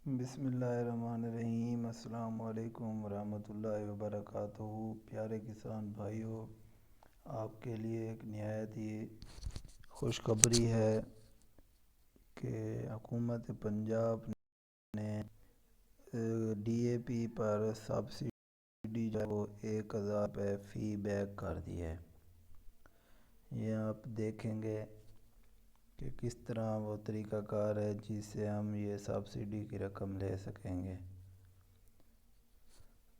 بسم اللہ الرحمن الرحیم۔ السلام علیکم ورحمۃ اللہ وبرکاتہ۔ پیارے کسان بھائیوں، آپ کے لیے ایک نہایت ہی خوشخبری ہے کہ حکومت پنجاب نے D A P per subsidy جو ہے وہ 1000 روپے فی بیگ کر دی ہے۔ یہ آپ دیکھیں گے کہ کس طرح وہ طریقہ کار ہے جس سے ہم یہ سبسڈی کی رقم لے سکیں گے۔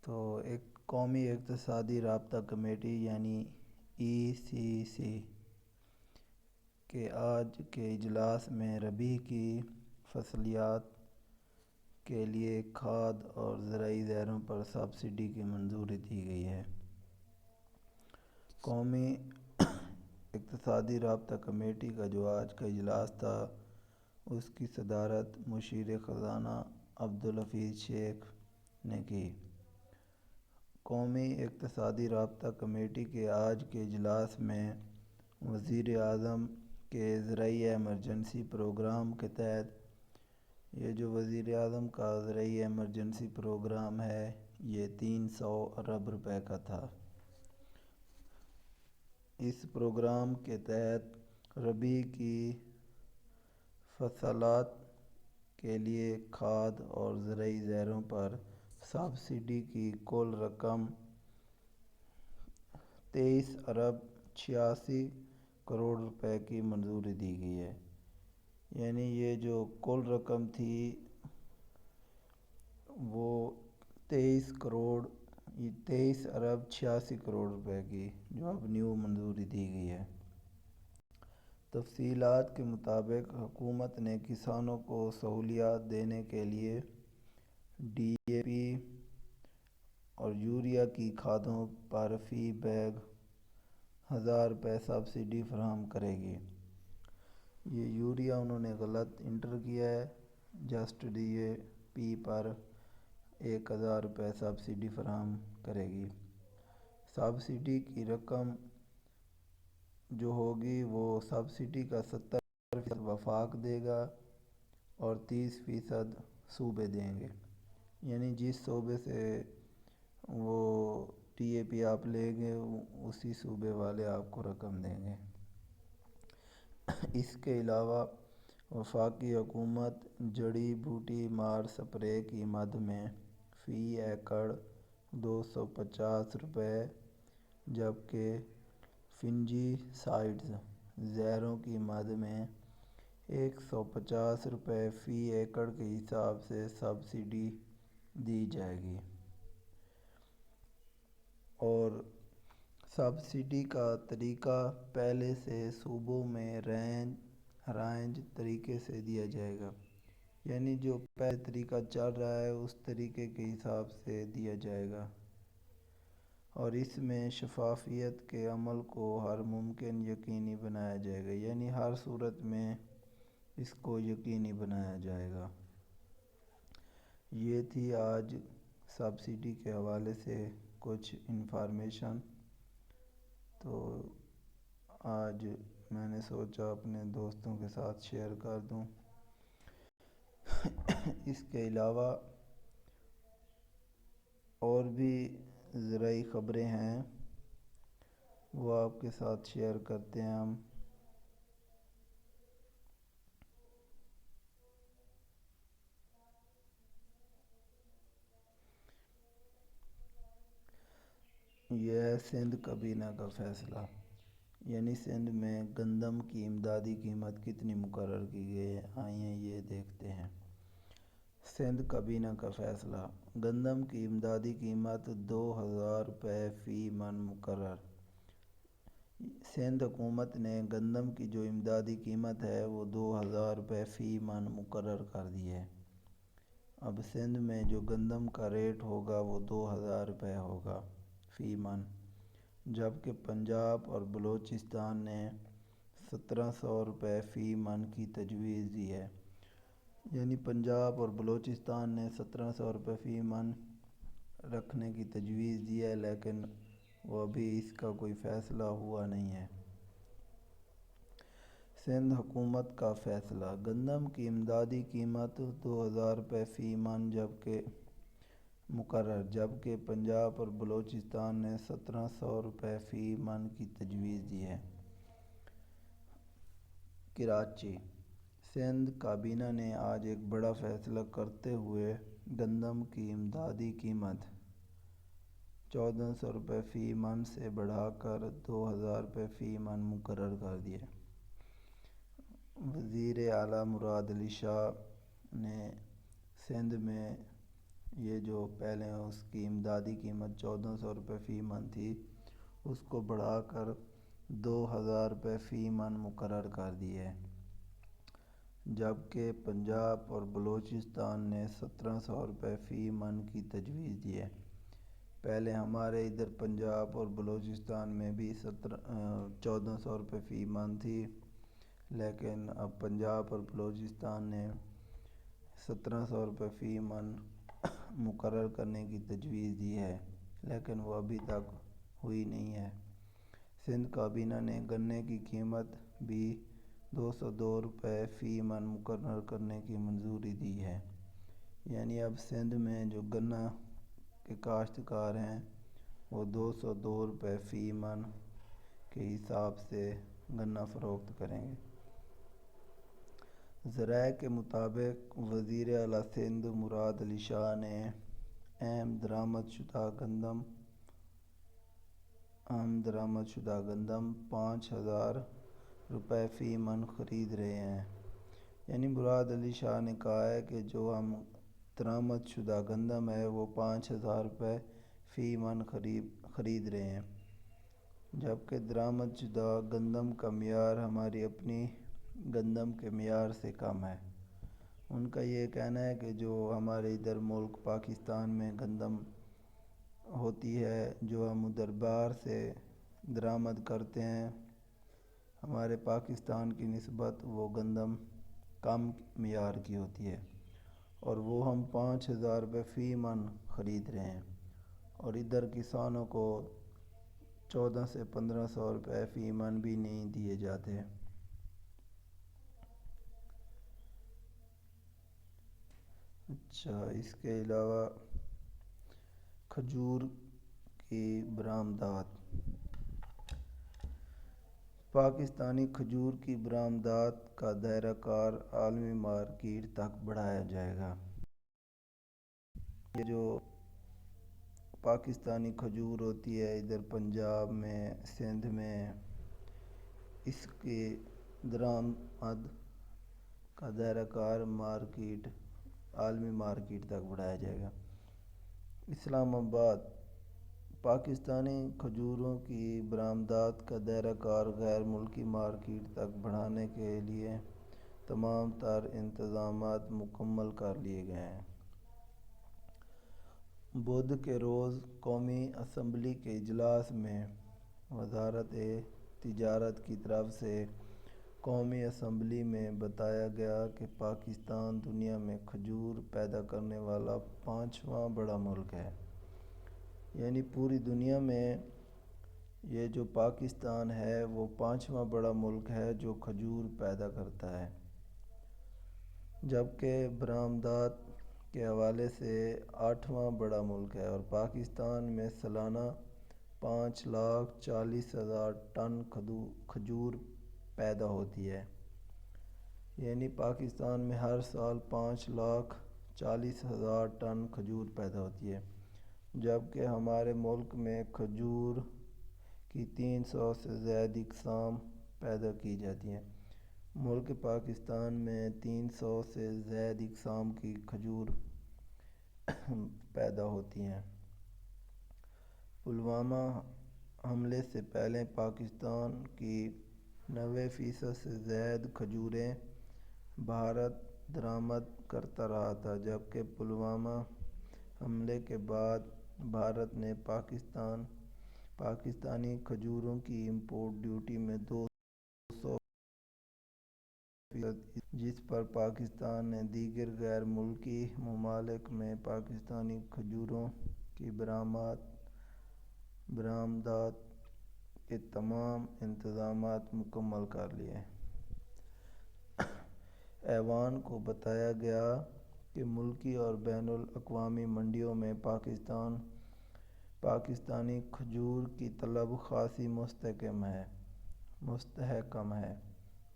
تو ایک قومی اقتصادی رابطہ کمیٹی یعنی ECC کے آج کے اجلاس میں ربیع کی فصلیات کے لیے کھاد اور زرعی زیروں پر سبسڈی کی منظوری دی گئی ہے۔ قومی اقتصادی رابطہ کمیٹی کا جو آج کا اجلاس تھا، اس کی صدارت مشیر خزانہ عبدالحفیظ شیخ نے کی۔ قومی اقتصادی رابطہ کمیٹی کے آج کے اجلاس میں وزیر اعظم کے زرعی ایمرجنسی پروگرام کے تحت یہ جو وزیر اعظم کا زرعی ایمرجنسی پروگرام ہے، یہ 300 ارب روپے کا تھا۔ اس پروگرام کے تحت ربیع کی فصلات کے لیے کھاد اور زرعی زیروں پر سبسڈی کی کل رقم 23 ارب 86 کروڑ روپے کی منظوری دی گئی ہے۔ یعنی یہ جو کل رقم تھی وہ 23 ارب 86 کروڑ روپے کی جو اب نیو منظوری دی گئی ہے۔ تفصیلات کے مطابق حکومت نے کسانوں کو سہولیات دینے کے لیے ڈی اے پی اور یوریا کی کھادوں پر فی بیگ 1000 روپے سبسڈی فراہم کرے گی۔ یہ یوریا انہوں نے غلط انٹر کیا ہے۔ جسٹ ڈی اے پی پر 1000 روپے سبسڈی فراہم کرے گی۔ سبسڈی کی رقم جو ہوگی وہ سبسڈی کا 70% وفاق دے گا اور 30% صوبے دیں گے۔ یعنی جس صوبے سے وہ ڈی اے پی آپ لیں گے اسی صوبے والے آپ کو رقم دیں گے۔ اس کے علاوہ وفاقی حکومت جڑی بوٹی مار سپرے کی مد میں فی ایکڑ 250 روپے جبکہ فنجی سائڈز زہروں کی مد میں 150 روپے فی ایکڑ کے حساب سے سبسڈی دی جائے گی۔ اور سبسڈی کا طریقہ پہلے سے صوبوں میں رینج طریقے سے دیا جائے گا۔ یعنی جو پہلے طریقہ چل رہا ہے اس طریقے کے حساب سے دیا جائے گا، اور اس میں شفافیت کے عمل کو ہر ممکن یقینی بنایا جائے گا۔ یعنی ہر صورت میں اس کو یقینی بنایا جائے گا۔ یہ تھی آج سبسڈی کے حوالے سے کچھ انفارمیشن۔ تو آج میں نے سوچا اپنے دوستوں کے ساتھ شیئر کر دوں۔ اس کے علاوہ اور بھی زرعی خبریں ہیں، وہ آپ کے ساتھ شیئر کرتے ہیں ہم۔ یہ ہے سندھ کابینہ کا فیصلہ۔ یعنی سندھ میں گندم کی امدادی قیمت کتنی مقرر کی گئی ہے، آئیے یہ دیکھتے ہیں۔ سندھ کابینہ کا فیصلہ: گندم کی امدادی قیمت 2000 روپے فی من مقرر۔ سندھ حکومت نے گندم کی جو امدادی قیمت ہے وہ 2000 روپے فی من مقرر کر دی ہے۔ اب سندھ میں جو گندم کا ریٹ ہوگا وہ 2000 روپے ہوگا فی من، جبکہ پنجاب اور بلوچستان نے 1700 روپے فی من کی تجویز دی ہے۔ یعنی پنجاب اور بلوچستان نے 1700 روپے فی من رکھنے کی تجویز دی ہے، لیکن وہ ابھی اس کا کوئی فیصلہ ہوا نہیں ہے۔ سندھ حکومت کا فیصلہ، گندم کی امدادی قیمت 2000 روپے فی من مقرر، جبکہ پنجاب اور بلوچستان نے 1700 روپے فی من کی تجویز دی ہے۔ کراچی: سندھ کابینہ نے آج ایک بڑا فیصلہ کرتے ہوئے گندم کی امدادی قیمت 1400 روپے فی من سے بڑھا کر 2000 روپے فی من مقرر کر دی ہے۔ وزیر اعلیٰ مراد علی شاہ نے سندھ میں یہ جو پہلے اس کی امدادی قیمت 1400 روپے فی من تھی، اس کو بڑھا کر 2000 روپے فی من مقرر کر دی ہے، جبکہ پنجاب اور بلوچستان نے 1700 روپے فی من کی تجویز دی ہے۔ پہلے ہمارے ادھر پنجاب اور بلوچستان میں بھی 1400 روپے فی من تھی، لیکن اب پنجاب اور بلوچستان نے 1700 روپے فی من مقرر کرنے کی تجویز دی ہے، لیکن وہ ابھی تک ہوئی نہیں ہے۔ سندھ کابینہ نے گنے کی قیمت بھی 202 روپے فی من مقرر کرنے کی منظوری دی ہے، یعنی اب سندھ میں جو گنا کے کاشتکار ہیں وہ 202 روپے فی من کے حساب سے گنا فروخت کریں گے۔ ذرائع کے مطابق وزیر اعلیٰ سندھ مراد علی شاہ نے اہم درآمد شدہ گندم 5000 روپے فی من خرید رہے ہیں، یعنی مراد علی شاہ نے کہا ہے کہ جو ہم درآمد شدہ گندم ہے وہ 5000 روپے فی من خرید رہے ہیں، جبکہ درآمد شدہ گندم کا معیار ہماری اپنی گندم کے معیار سے کم ہے۔ ان کا یہ کہنا ہے کہ جو ہمارے ادھر ملک پاکستان میں گندم ہوتی ہے، جو ہم ادھر باہر سے درآمد کرتے ہیں، ہمارے پاکستان کی نسبت وہ گندم کم معیار کی ہوتی ہے، اور وہ ہم 5000 روپے فی من خرید رہے ہیں، اور ادھر کسانوں کو 1400 سے 1500 روپے فی من بھی نہیں دیے جاتے۔ اس کے علاوہ کھجور کی برآمدات، پاکستانی کھجور کی برآمدات کا دائرہ کار عالمی مارکیٹ تک بڑھایا جائے گا۔ یہ جو پاکستانی کھجور ہوتی ہے ادھر پنجاب میں، سندھ میں، اس کی درآمد کا دائرہ کار عالمی مارکیٹ تک بڑھایا جائے گا۔ اسلام آباد: پاکستانی کھجوروں کی برآمدات کا دائرہ کار غیر ملکی مارکیٹ تک بڑھانے کے لیے تمام تر انتظامات مکمل کر لیے گئے ہیں۔ بدھ کے روز قومی اسمبلی کے اجلاس میں وزارت تجارت کی طرف سے قومی اسمبلی میں بتایا گیا کہ پاکستان دنیا میں کھجور پیدا کرنے والا 5واں بڑا ملک ہے، یعنی پوری دنیا میں یہ جو پاکستان ہے وہ 5واں بڑا ملک ہے جو کھجور پیدا کرتا ہے، جبکہ برآمدات کے حوالے سے 8واں بڑا ملک ہے، اور پاکستان میں سالانہ 5,40,000 ٹن کھجور پیدا ہوتی ہے، یعنی پاکستان میں ہر سال 5,40,000 ٹن کھجور پیدا ہوتی ہے، جبکہ ہمارے ملک میں کھجور کی 300 سے زائد اقسام پیدا کی جاتی ہیں۔ ملک پاکستان میں 300 سے زائد اقسام کی کھجور پیدا ہوتی ہیں۔ پلوامہ حملے سے پہلے پاکستان کی 90% سے زائد کھجوریں بھارت درآمد کرتا رہا تھا، جبکہ پلوامہ حملے کے بعد بھارت نے پاکستانی کھجوروں کی امپورٹ ڈیوٹی میں 200%، جس پر پاکستان نے دیگر غیر ملکی ممالک میں پاکستانی کھجوروں کی برآمدات کے تمام انتظامات مکمل کر لیے۔ ایوان کو بتایا گیا کہ ملکی اور بین الاقوامی منڈیوں میں پاکستانی کھجور کی طلب خاصی مستحکم ہے،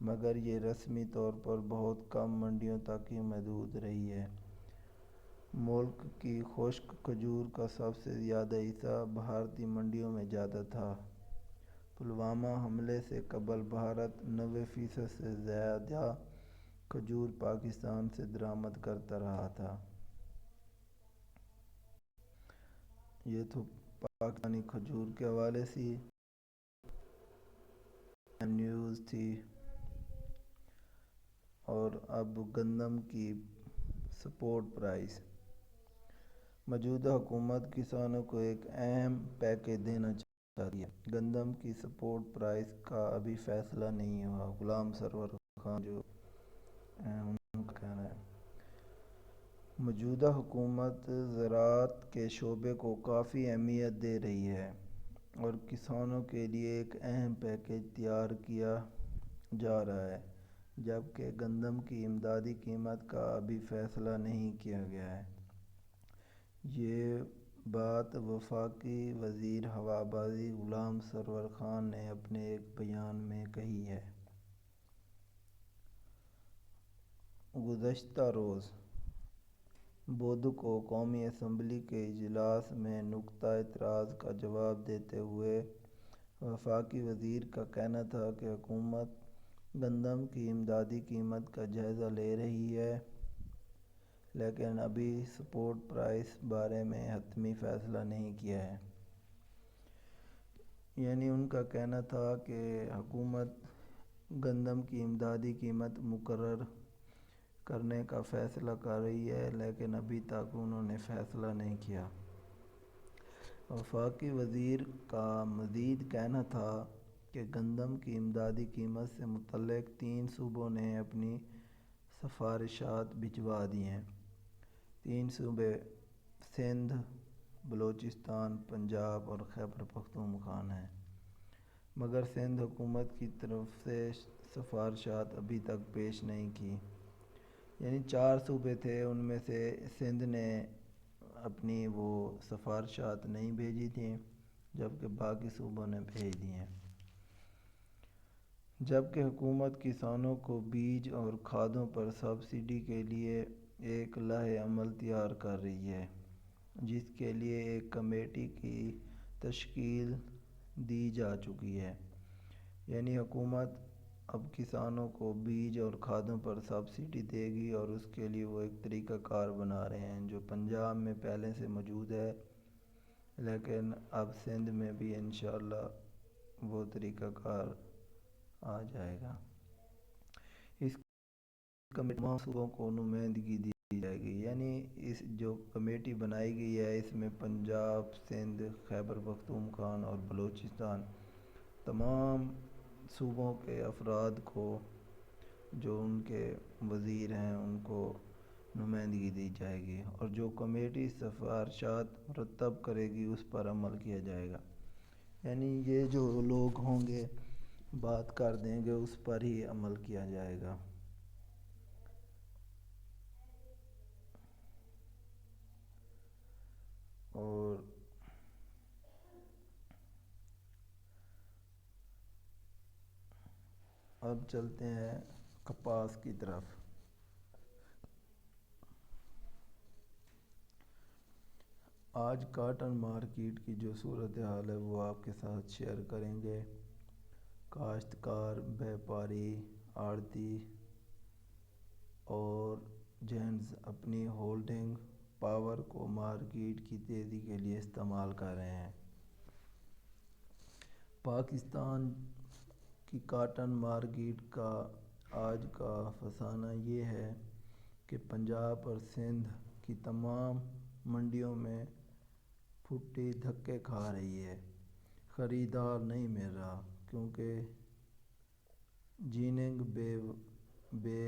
مگر یہ رسمی طور پر بہت کم منڈیوں تک ہی محدود رہی ہے۔ ملک کی خشک کھجور کا سب سے زیادہ حصہ بھارتی منڈیوں میں جاتا تھا۔ پلوامہ حملے سے قبل بھارت 90% سے زیادہ کھجور پاکستان سے درآمد کرتا رہا تھا۔ یہ تو پاکستانی کھجور کے حوالے سے نیوز تھی۔ اور اب گندم کی سپورٹ پرائس۔ موجودہ حکومت کسانوں کو ایک اہم پیکیج دینا چاہتی ہے۔ گندم کی سپورٹ پرائس کا ابھی فیصلہ نہیں ہوا۔ غلام سرور خان جو ہیں ان کا کہنا ہے موجودہ حکومت زراعت کے شعبے کو کافی اہمیت دے رہی ہے اور کسانوں کے لیے ایک اہم پیکیج تیار کیا جا رہا ہے، جبکہ گندم کی امدادی قیمت کا ابھی فیصلہ نہیں کیا گیا ہے۔ یہ بات وفاقی وزیر ہوابازی غلام سرور خان نے اپنے ایک بیان میں کہی ہے۔ گزشتہ روز بدھ کو قومی اسمبلی کے اجلاس میں نقطہ اعتراض کا جواب دیتے ہوئے وفاقی وزیر کا کہنا تھا کہ حکومت گندم کی امدادی قیمت کا جائزہ لے رہی ہے، لیکن ابھی سپورٹ پرائس بارے میں حتمی فیصلہ نہیں کیا ہے۔ یعنی ان کا کہنا تھا کہ حکومت گندم کی امدادی قیمت مقرر کرنے کا فیصلہ کر رہی ہے، لیکن ابھی تک انہوں نے فیصلہ نہیں کیا۔ وفاقی وزیر کا مزید کہنا تھا کہ گندم کی امدادی قیمت سے متعلق 3 صوبوں نے اپنی سفارشات بھجوا دی ہیں۔ 3 صوبے سندھ، بلوچستان، پنجاب اور خیبر پختونخوا ہیں، مگر سندھ حکومت کی طرف سے سفارشات ابھی تک پیش نہیں کی۔ یعنی 4 صوبے تھے، ان میں سے سندھ نے اپنی وہ سفارشات نہیں بھیجی تھیں، جبکہ باقی صوبوں نے بھیج دی ہیں۔ جبکہ حکومت کسانوں کو بیج اور کھادوں پر سبسڈی کے لیے ایک لائحہ عمل تیار کر رہی ہے، جس کے لیے ایک کمیٹی کی تشکیل دی جا چکی ہے۔ یعنی حکومت اب کسانوں کو بیج اور کھادوں پر سبسڈی دے گی اور اس کے لیے وہ ایک طریقہ کار بنا رہے ہیں جو پنجاب میں پہلے سے موجود ہے، لیکن اب سندھ میں بھی انشاءاللہ وہ طریقہ کار آ جائے گا۔ اس کمیٹی تمام صوبوں کو نمائندگی دی جائے گی۔ یعنی اس جو کمیٹی بنائی گئی ہے اس میں پنجاب، سندھ، خیبر پختونخوا اور بلوچستان تمام صوبوں کے افراد کو، جو ان کے وزیر ہیں، ان کو نمائندگی دی جائے گی اور جو کمیٹی سفارشات مرتب کرے گی اس پر عمل کیا جائے گا۔ یعنی یہ جو لوگ ہوں گے بات کر دیں گے اس پر ہی عمل کیا جائے گا۔ اور اب چلتے ہیں کپاس کی طرف۔ آج کاٹن مارکیٹ کی جو صورتحال ہے وہ آپ کے ساتھ شیئر کریں گے۔ کاشتکار، بیپاری، آڑھتی اور جینٹس اپنی ہولڈنگ پاور کو مارکیٹ کی تیزی کے لیے استعمال کر رہے ہیں۔ پاکستان کی کاٹن مارکیٹ کا آج کا افسانہ یہ ہے کہ پنجاب اور سندھ کی تمام منڈیوں میں پھٹی دھکے کھا رہی ہے، خریدار نہیں مل رہا، کیونکہ جیننگ بے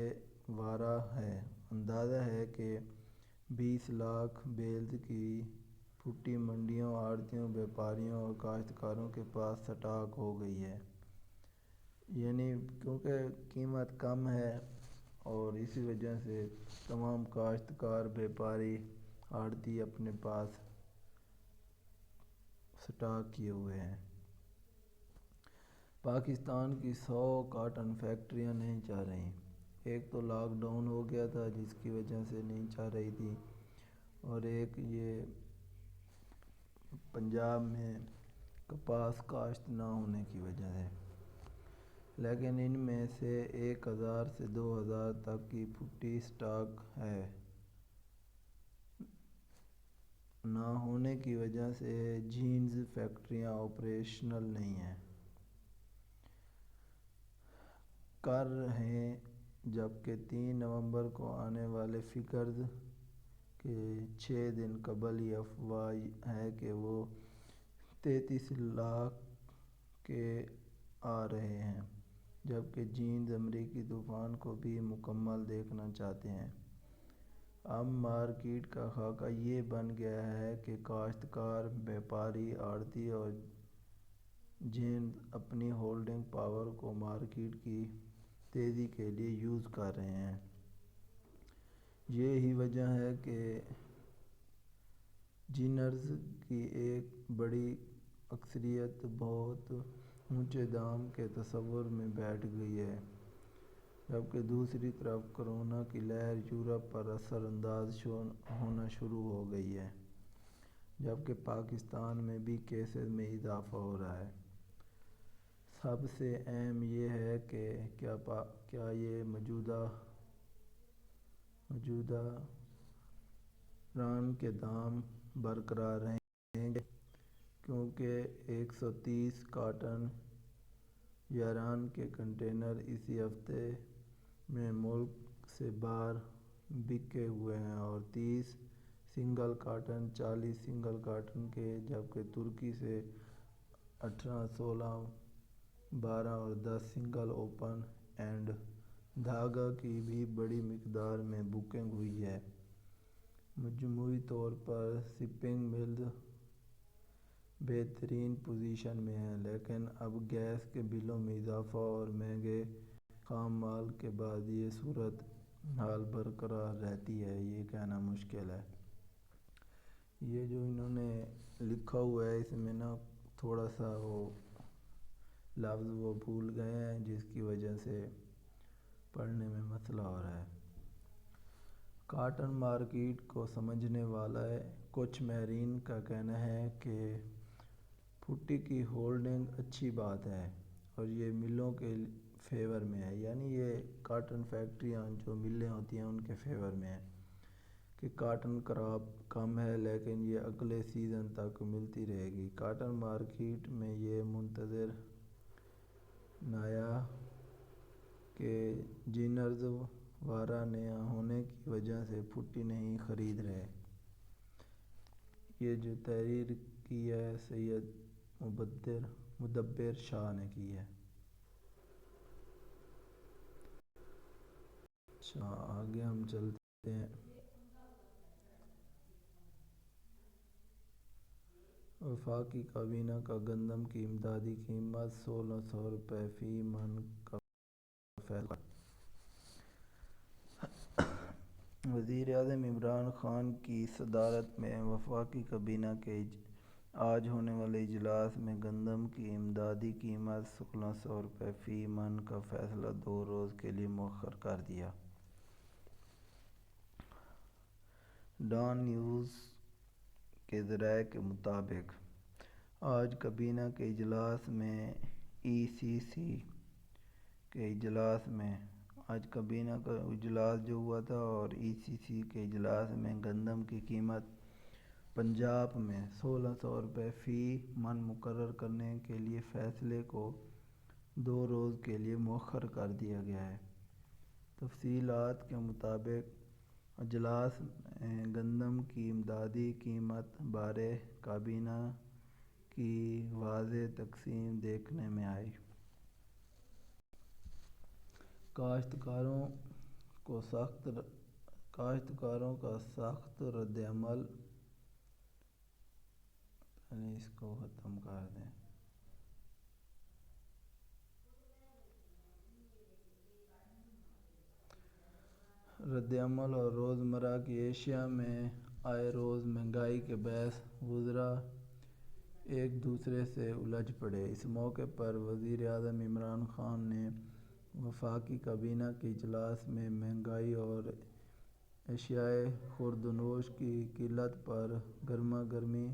وارہ ہے۔ اندازہ ہے کہ 20 لاکھ بیلز کی پھٹی منڈیوں، آڑھتیوں، بیپاریوں اور کاشتکاروں کے پاس سٹاک ہو گئی ہے۔ یعنی کیونکہ قیمت کم ہے اور اسی وجہ سے تمام کاشتکار بیپاری آڑتی اپنے پاس سٹاک کیے ہوئے ہیں۔ پاکستان کی 100 کاٹن فیکٹریاں نہیں چل رہی۔ ایک تو لاک ڈاؤن ہو گیا تھا جس کی وجہ سے نہیں چل رہی تھی، اور ایک یہ پنجاب میں کپاس کاشت نہ ہونے کی وجہ سے، لیکن ان میں سے 1000 سے 2000 تک کی پھٹی سٹاک ہے۔ نہ ہونے کی وجہ سے جینز فیکٹریاں آپریشنل نہیں ہیں کر ہیں، جبکہ 3 نومبر کو آنے والے فگرز کے 6 دن قبل یہ افواہ ہے کہ وہ 33 لاکھ کے آ رہے ہیں، جبکہ جینز امریکی طوفان کو بھی مکمل دیکھنا چاہتے ہیں۔ اب مارکیٹ کا خاکہ یہ بن گیا ہے کہ کاشتکار، بیپاری، آڑتی اور جینز اپنی ہولڈنگ پاور کو مارکیٹ کی تیزی کے لیے یوز کر رہے ہیں۔ یہی وجہ ہے کہ جینرز کی ایک بڑی اکثریت بہت اونچے دام کے تصور میں بیٹھ گئی ہے، جبکہ دوسری طرف کورونا کی لہر یورپ پر اثر انداز ہونا شروع ہو گئی ہے، جبکہ پاکستان میں بھی کیسز میں اضافہ ہو رہا ہے۔ سب سے اہم یہ ہے کہ کیا یہ موجودہ ران کے دام برقرار رہیں گے، کیونکہ 130 کاٹن یاران کے کنٹینر اسی ہفتے میں ملک سے باہر بکے ہوئے ہیں، اور 30 سنگل کاٹن، 40 سنگل کاٹن کے، جبکہ ترکی سے 18، 16، 12 اور 10 سنگل اوپن اینڈ دھاگہ کی بھی بڑی مقدار میں بکنگ ہوئی ہے۔ مجموعی طور پر سپنگ ملز بہترین پوزیشن میں ہیں، لیکن اب گیس کے بلوں میں اضافہ اور مہنگے خام مال کے بعد یہ صورت حال برقرار رہتی ہے، یہ کہنا مشکل ہے۔ یہ جو انہوں نے لکھا ہوا ہے اس میں نا تھوڑا سا وہ لفظ وہ بھول گئے ہیں، جس کی وجہ سے پڑھنے میں مسئلہ ہو رہا ہے۔ کاٹن مارکیٹ کو سمجھنے والے کچھ ماہرین کا کہنا ہے کہ پھٹی کی ہولڈنگ اچھی بات ہے اور یہ ملوں کے فیور میں ہے، یعنی یہ کاٹن فیکٹریاں جو ملیں ہوتی ہیں ان کے فیور میں ہے کہ کاٹن کراپ کم ہے لیکن یہ اگلے سیزن تک ملتی رہے گی۔ کاٹن مارکیٹ میں یہ منتظر نایا کہ جینرز وارا نہ ہونے کی وجہ سے پھٹی نہیں خرید رہے۔ یہ جو تحریر کی ہے سید مدبر شاہ نے کی ہے۔ اچھا آگے ہم چلتے ہیں۔ وفاقی کابینہ کا گندم کی امدادی قیمت 1600 روپے فی من کا فیصلہ۔ وزیر اعظم عمران خان کی صدارت میں وفاقی کابینہ کے آج ہونے والے اجلاس میں گندم کی امدادی قیمت 1600 روپے فی من کا فیصلہ 2 روز کے لیے مؤخر کر دیا۔ ڈان نیوز کے ذرائع کے مطابق آج کابینہ کے اجلاس میں ای سی سی کے اجلاس میں آج کابینہ کا اجلاس جو ہوا تھا اور ای سی سی کے اجلاس میں گندم کی قیمت پنجاب میں 1600 روپے فی من مقرر کرنے کے لیے فیصلے کو 2 روز کے لیے مؤخر کر دیا گیا ہے۔ تفصیلات کے مطابق اجلاس میں گندم کی امدادی قیمت بارے کابینہ کی واضح تقسیم دیکھنے میں آئی۔ کاشتکاروں کا سخت رد عمل۔ اس کو ختم کر دیں۔ رد عمل اور روزمرہ کی اشیاء میں آئے روز مہنگائی کے باعث وزراء ایک دوسرے سے الجھ پڑے۔ اس موقع پر وزیر اعظم عمران خان نے وفاقی کابینہ کے اجلاس میں مہنگائی اور اشیائے خوردونوش کی قلت پر گرما گرمی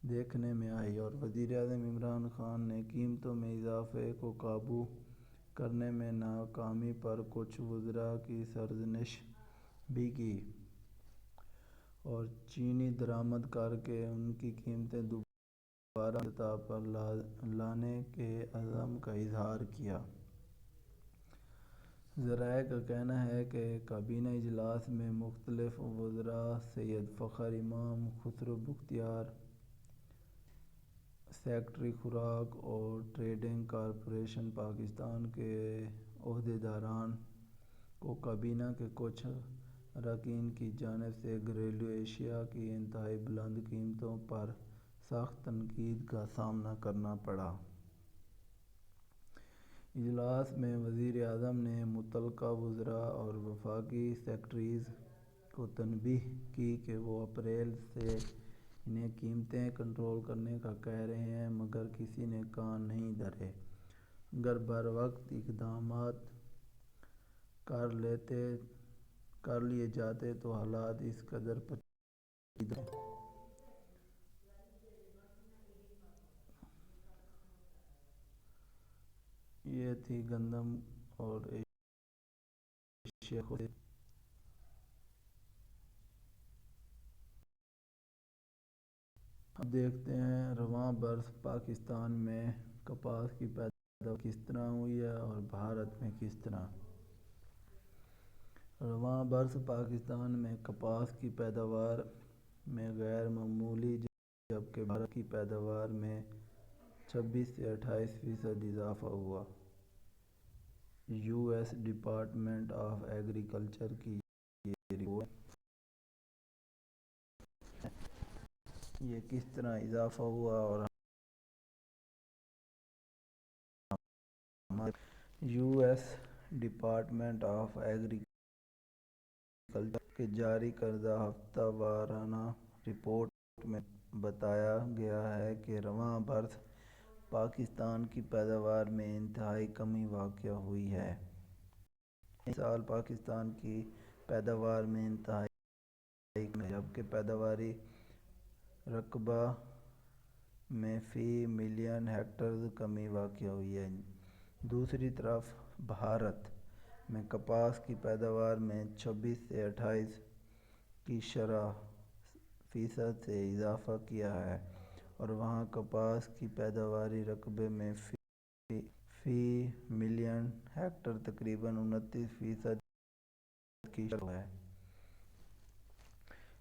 دیکھنے میں آئی اور وزیر اعظم عمران خان نے قیمتوں میں اضافے کو قابو کرنے میں ناکامی پر کچھ وزراء کی سرزنش بھی کی اور چینی درآمد کر کے ان کی قیمتیں دوبارہ سطح پر لانے کے عزم کا اظہار کیا۔ ذرائع کا کہنا ہے کہ کابینہ اجلاس میں مختلف وزراء سید فخر امام، خسرو بختیار، سکریٹری خوراک اور ٹریڈنگ کارپوریشن پاکستان کے عہدیداران کو کابینہ کے کچھ اراکین کی جانب سے گھریلو اشیاء کی انتہائی بلند قیمتوں پر سخت تنقید کا سامنا کرنا پڑا۔ اجلاس میں وزیر اعظم نے متعلقہ وزراء اور وفاقی سکریٹریز کو تنبیہ کی کہ وہ اپریل سے انہیں قیمتیں کنٹرول کرنے کا کہہ رہے ہیں مگر کسی نے کان نہیں دھرے۔ اگر بروقت اقدامات کر لیے جاتے تو حالات اس قدر پیچیدہ ہیں۔ یہ تھی گندم اور اشیائے خوردونوش۔ اب دیکھتے ہیں رواں برس پاکستان میں کپاس کی پیداوار کس طرح ہوئی ہے اور بھارت میں کس طرح۔ رواں برس پاکستان میں کپاس کی پیداوار میں غیر معمولی جبکہ بھارت کی پیداوار میں 26 سے 28% اضافہ ہوا۔ U S department of agriculture کی یہ رپورٹ ہے۔ یہ کس طرح اضافہ ہوا اور U S department of agriculture کے جاری کردہ ہفتہ وارانہ رپورٹ میں بتایا گیا ہے کہ رواں برس پاکستان کی پیداوار میں انتہائی کمی واقع ہوئی ہے۔ اس سال پاکستان کی پیداوار میں انتہائی کمی جبکہ پیداواری رقبہ میں فی ملین ہیکٹرز کمی واقع ہوئی ہے۔ دوسری طرف بھارت میں کپاس کی پیداوار میں 26 سے 28 کی شرح فیصد سے اضافہ کیا ہے اور وہاں کپاس کی پیداواری رقبے میں فی ملین ہیکٹر تقریباً 29% کی شرح ہے۔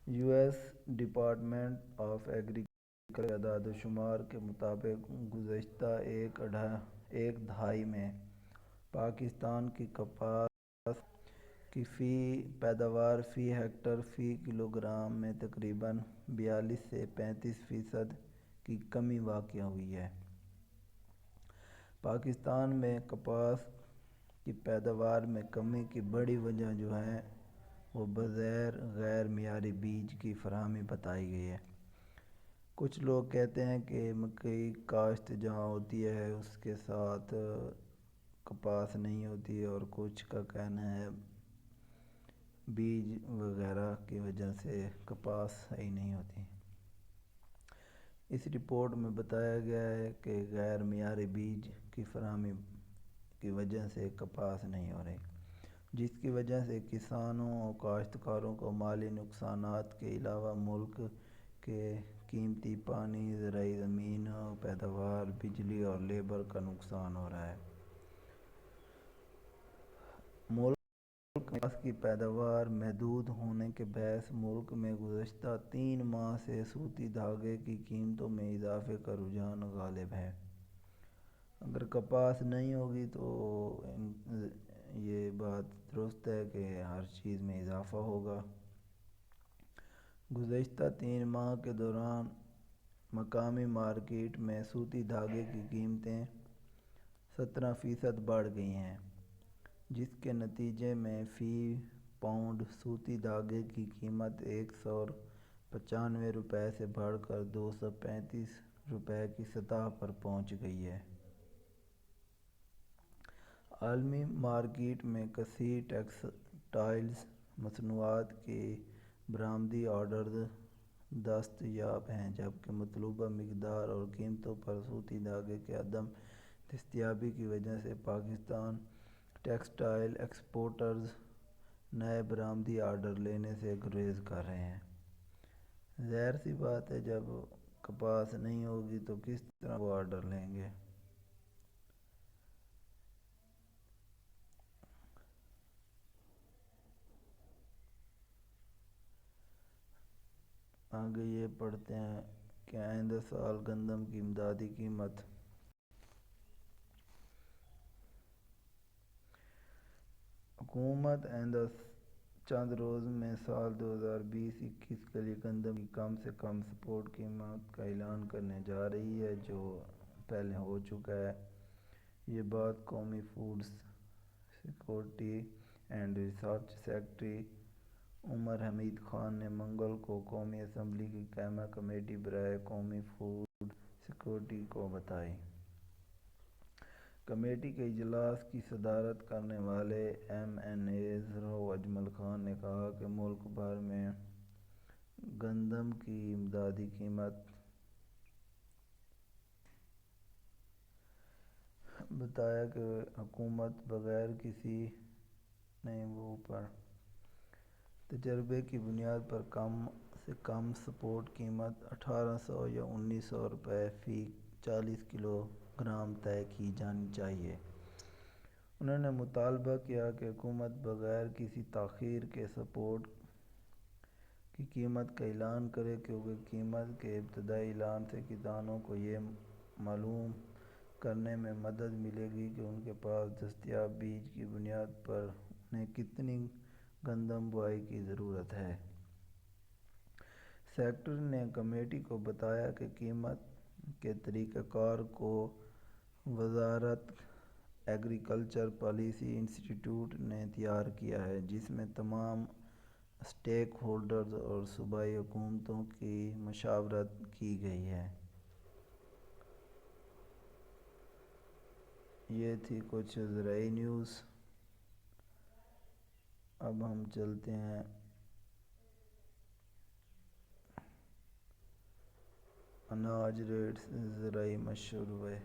U S department of agriculture کے اعداد و شمار کے مطابق گزشتہ ایک دہائی میں پاکستان کی کپاس کی پیداوار فی ہیکٹر فی کلوگرام میں تقریباً 42 سے 35% کی کمی واقع ہوئی ہے۔ پاکستان میں کپاس کی پیداوار میں کمی کی بڑی وجہ جو ہے وہ بذریعہ غیر معیاری بیج کی فراہمی بتائی گئی ہے۔ کچھ لوگ کہتے ہیں کہ مکئی کاشت جہاں ہوتی ہے اس کے ساتھ کپاس نہیں ہوتی اور کچھ کا کہنا ہے بیج وغیرہ کی وجہ سے کپاس صحیح نہیں ہوتی۔ اس رپورٹ میں بتایا گیا ہے کہ غیر معیاری بیج کی فراہمی کی وجہ سے کپاس نہیں ہو رہی، جس کی وجہ سے کسانوں اور کاشتکاروں کو مالی نقصانات کے علاوہ ملک کے قیمتی پانی، زرعی زمین، پیداوار، بجلی اور لیبر کا نقصان ہو رہا ہے۔ ملک میں کپاس کی پیداوار محدود ہونے کے باعث ملک میں گزشتہ 3 ماہ سے سوتی دھاگے کی قیمتوں میں اضافے کا رجحان غالب ہے۔ اگر کپاس نہیں ہوگی تو یہ بات درست ہے کہ ہر چیز میں اضافہ ہوگا۔ گزشتہ 3 ماہ کے دوران مقامی مارکیٹ میں سوتی دھاگے کی قیمتیں 17% بڑھ گئی ہیں۔ جس کے نتیجے میں فی پاؤنڈ صوتی دھاگے کی قیمت 195 روپے سے بڑھ کر 235 روپے کی سطح پر پہنچ گئی ہے۔ عالمی مارکیٹ میں کثیر ٹیکسٹائلز مصنوعات کی برآمدی آرڈرز دستیاب ہیں، جبکہ مطلوبہ مقدار اور قیمتوں پر صوتی دھاگے کی عدم دستیابی کی وجہ سے پاکستانی ٹیکسٹائل ایکسپورٹرز نئے برآمدی آرڈر لینے سے گریز کر رہے ہیں۔ ظاہر سی بات ہے، جب کپاس نہیں ہوگی تو کس طرح وہ آرڈر لیں گے۔ آگے یہ پڑھتے ہیں کہ آئندہ سال گندم کی امدادی قیمت حکومت آئندہ چند روز میں سال 2020-21 کے لیے گندم کی کم سے کم سپورٹ قیمت کا اعلان کرنے جا رہی ہے، جو پہلے ہو چکا ہے۔ یہ بات قومی food security and research secretary Umar Hamid Khan نے منگل کو قومی اسمبلی کی قائمہ کمیٹی برائے قومی فوڈ سیکورٹی کو بتائی۔ کمیٹی کے اجلاس کی صدارت کرنے والے ایم این اے زرعی اجمل خان نے کہا کہ ملک بھر میں گندم کی امدادی قیمت بتایا کہ حکومت بغیر کسی تجربے کی بنیاد پر کم سے کم سپورٹ قیمت 1800 یا 1900 روپے فی 40 کلو گرام طے کی جانی چاہیے۔ انہوں نے مطالبہ کیا کہ حکومت بغیر کسی تاخیر کے سپورٹ کی قیمت کا اعلان کرے، کیونکہ قیمت کے ابتدائی اعلان سے کسانوں کو یہ معلوم کرنے میں مدد ملے گی کہ ان کے پاس دستیاب بیج کی بنیاد پر انہیں کتنی گندم بوائی کی ضرورت ہے۔ سیکریٹری نے کمیٹی کو بتایا کہ قیمت کے طریقہ کار کو وزارت ایگریکلچر پالیسی انسٹی ٹیوٹ نے تیار کیا ہے، جس میں تمام اسٹیک ہولڈرز اور صوبائی حکومتوں کی مشاورت کی گئی ہے۔ یہ تھی کچھ زرعی نیوز۔ اب ہم چلتے ہیں اناج ریٹس زرعی مشورے۔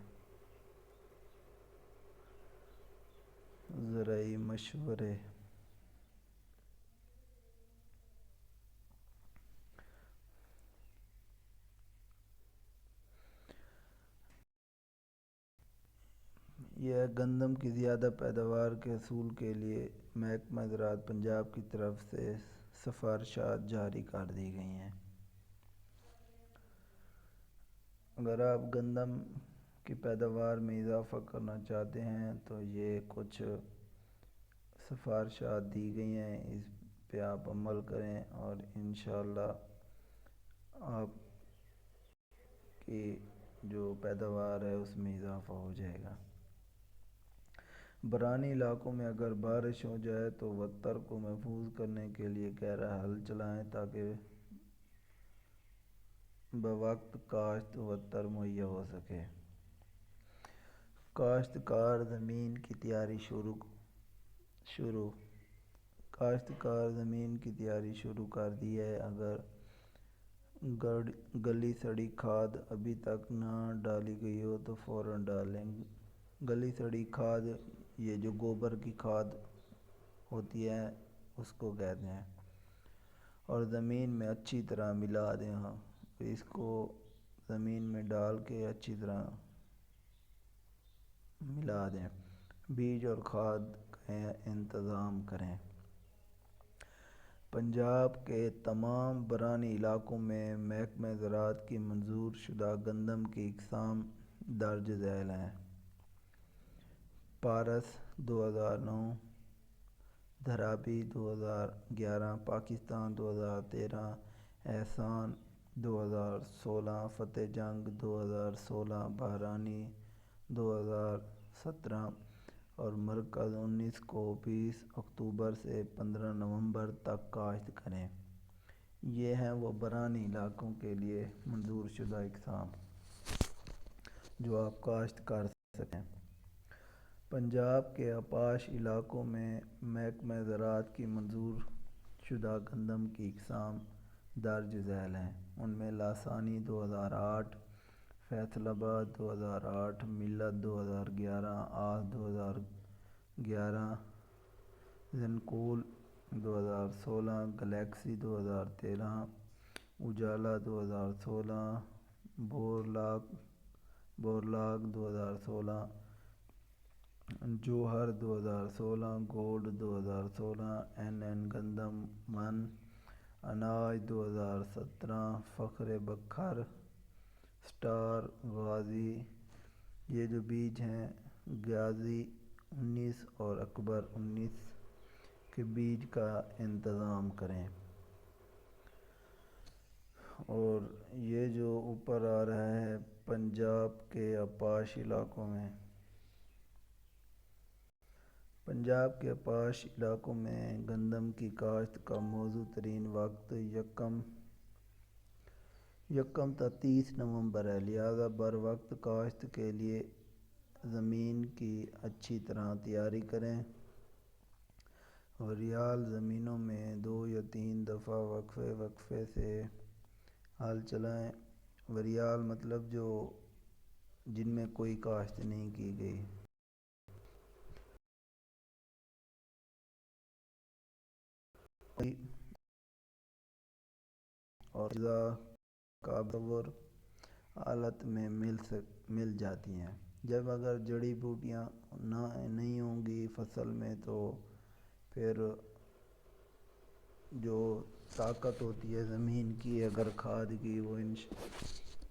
یہ گندم کی زیادہ پیداوار کے حصول کے لیے محکمہ زراعت پنجاب کی طرف سے سفارشات جاری کر دی گئی ہیں۔ اگر آپ گندم کی پیداوار میں اضافہ کرنا چاہتے ہیں تو یہ کچھ سفارشات دی گئی ہیں، اس پہ آپ عمل کریں اور انشاءاللہ آپ کی جو پیداوار ہے اس میں اضافہ ہو جائے گا۔ برانی علاقوں میں اگر بارش ہو جائے تو وتر کو محفوظ کرنے کے لیے گہرا حل چلائیں تاکہ بوقت کاشت وتر مہیا ہو سکے۔ کاشتکار زمین کی تیاری شروع کر دی ہے۔ اگر گلی سڑی کھاد ابھی تک نہ ڈالی گئی ہو تو فوراً ڈالیں۔ گلی سڑی کھاد یہ جو گوبر کی کھاد ہوتی ہے اس کو کہتے ہیں، اور زمین میں اچھی طرح ملا دیں۔ اس کو زمین میں ڈال کے اچھی طرح ملا دیں۔ بیج اور کھاد کا انتظام کریں۔ پنجاب کے تمام برانی علاقوں میں محکمہ زراعت کی منظور شدہ گندم کی اقسام درج ذیل ہیں: پارس 2009، دھرابی 2011، پاکستان 2013، احسان 2016، فتح جنگ 2016، بحرانی 2017 اور مرکز 19 کو 20 اکتوبر سے 15 نومبر تک کاشت کریں۔ یہ ہیں وہ برانی علاقوں کے لیے منظور شدہ اقسام جو آپ کاشت کر سکیں۔ پنجاب کے آپاش علاقوں میں محکمہ زراعت کی منظور شدہ گندم کی اقسام درج ذیل ہیں۔ ان میں لاسانی 2008، فیصل آباد 2008، ملت 2011، آس 2011، زنکول 2016، گلیکسی 2013، اجالا 2016، بورلاگ 2016، جوہر 2016، گولڈ 2016، این گندم من، اناج 2017، فخر بکھر، سٹار، غازی۔ یہ جو بیج ہیں غازی 19 اور اکبر 19 کے بیج کا انتظام کریں۔ اور یہ جو اوپر آ رہا ہے پنجاب کے آپاش علاقوں میں، پنجاب کے آپاش علاقوں میں گندم کی کاشت کا موزوں ترین وقت یکم تا 30 نومبر ہے، لہذا بروقت کاشت کے لیے زمین کی اچھی طرح تیاری کریں۔ وریال زمینوں میں 2 یا 3 دفعہ وقفے سے ہل چلائیں۔ وریال مطلب جن میں کوئی کاشت نہیں کی گئی۔ اور کابور حالت میں مل جاتی ہیں۔ جب اگر جڑی بوٹیاں نہیں ہوں گی فصل میں تو پھر جو طاقت ہوتی ہے زمین کی اگر کھاد کی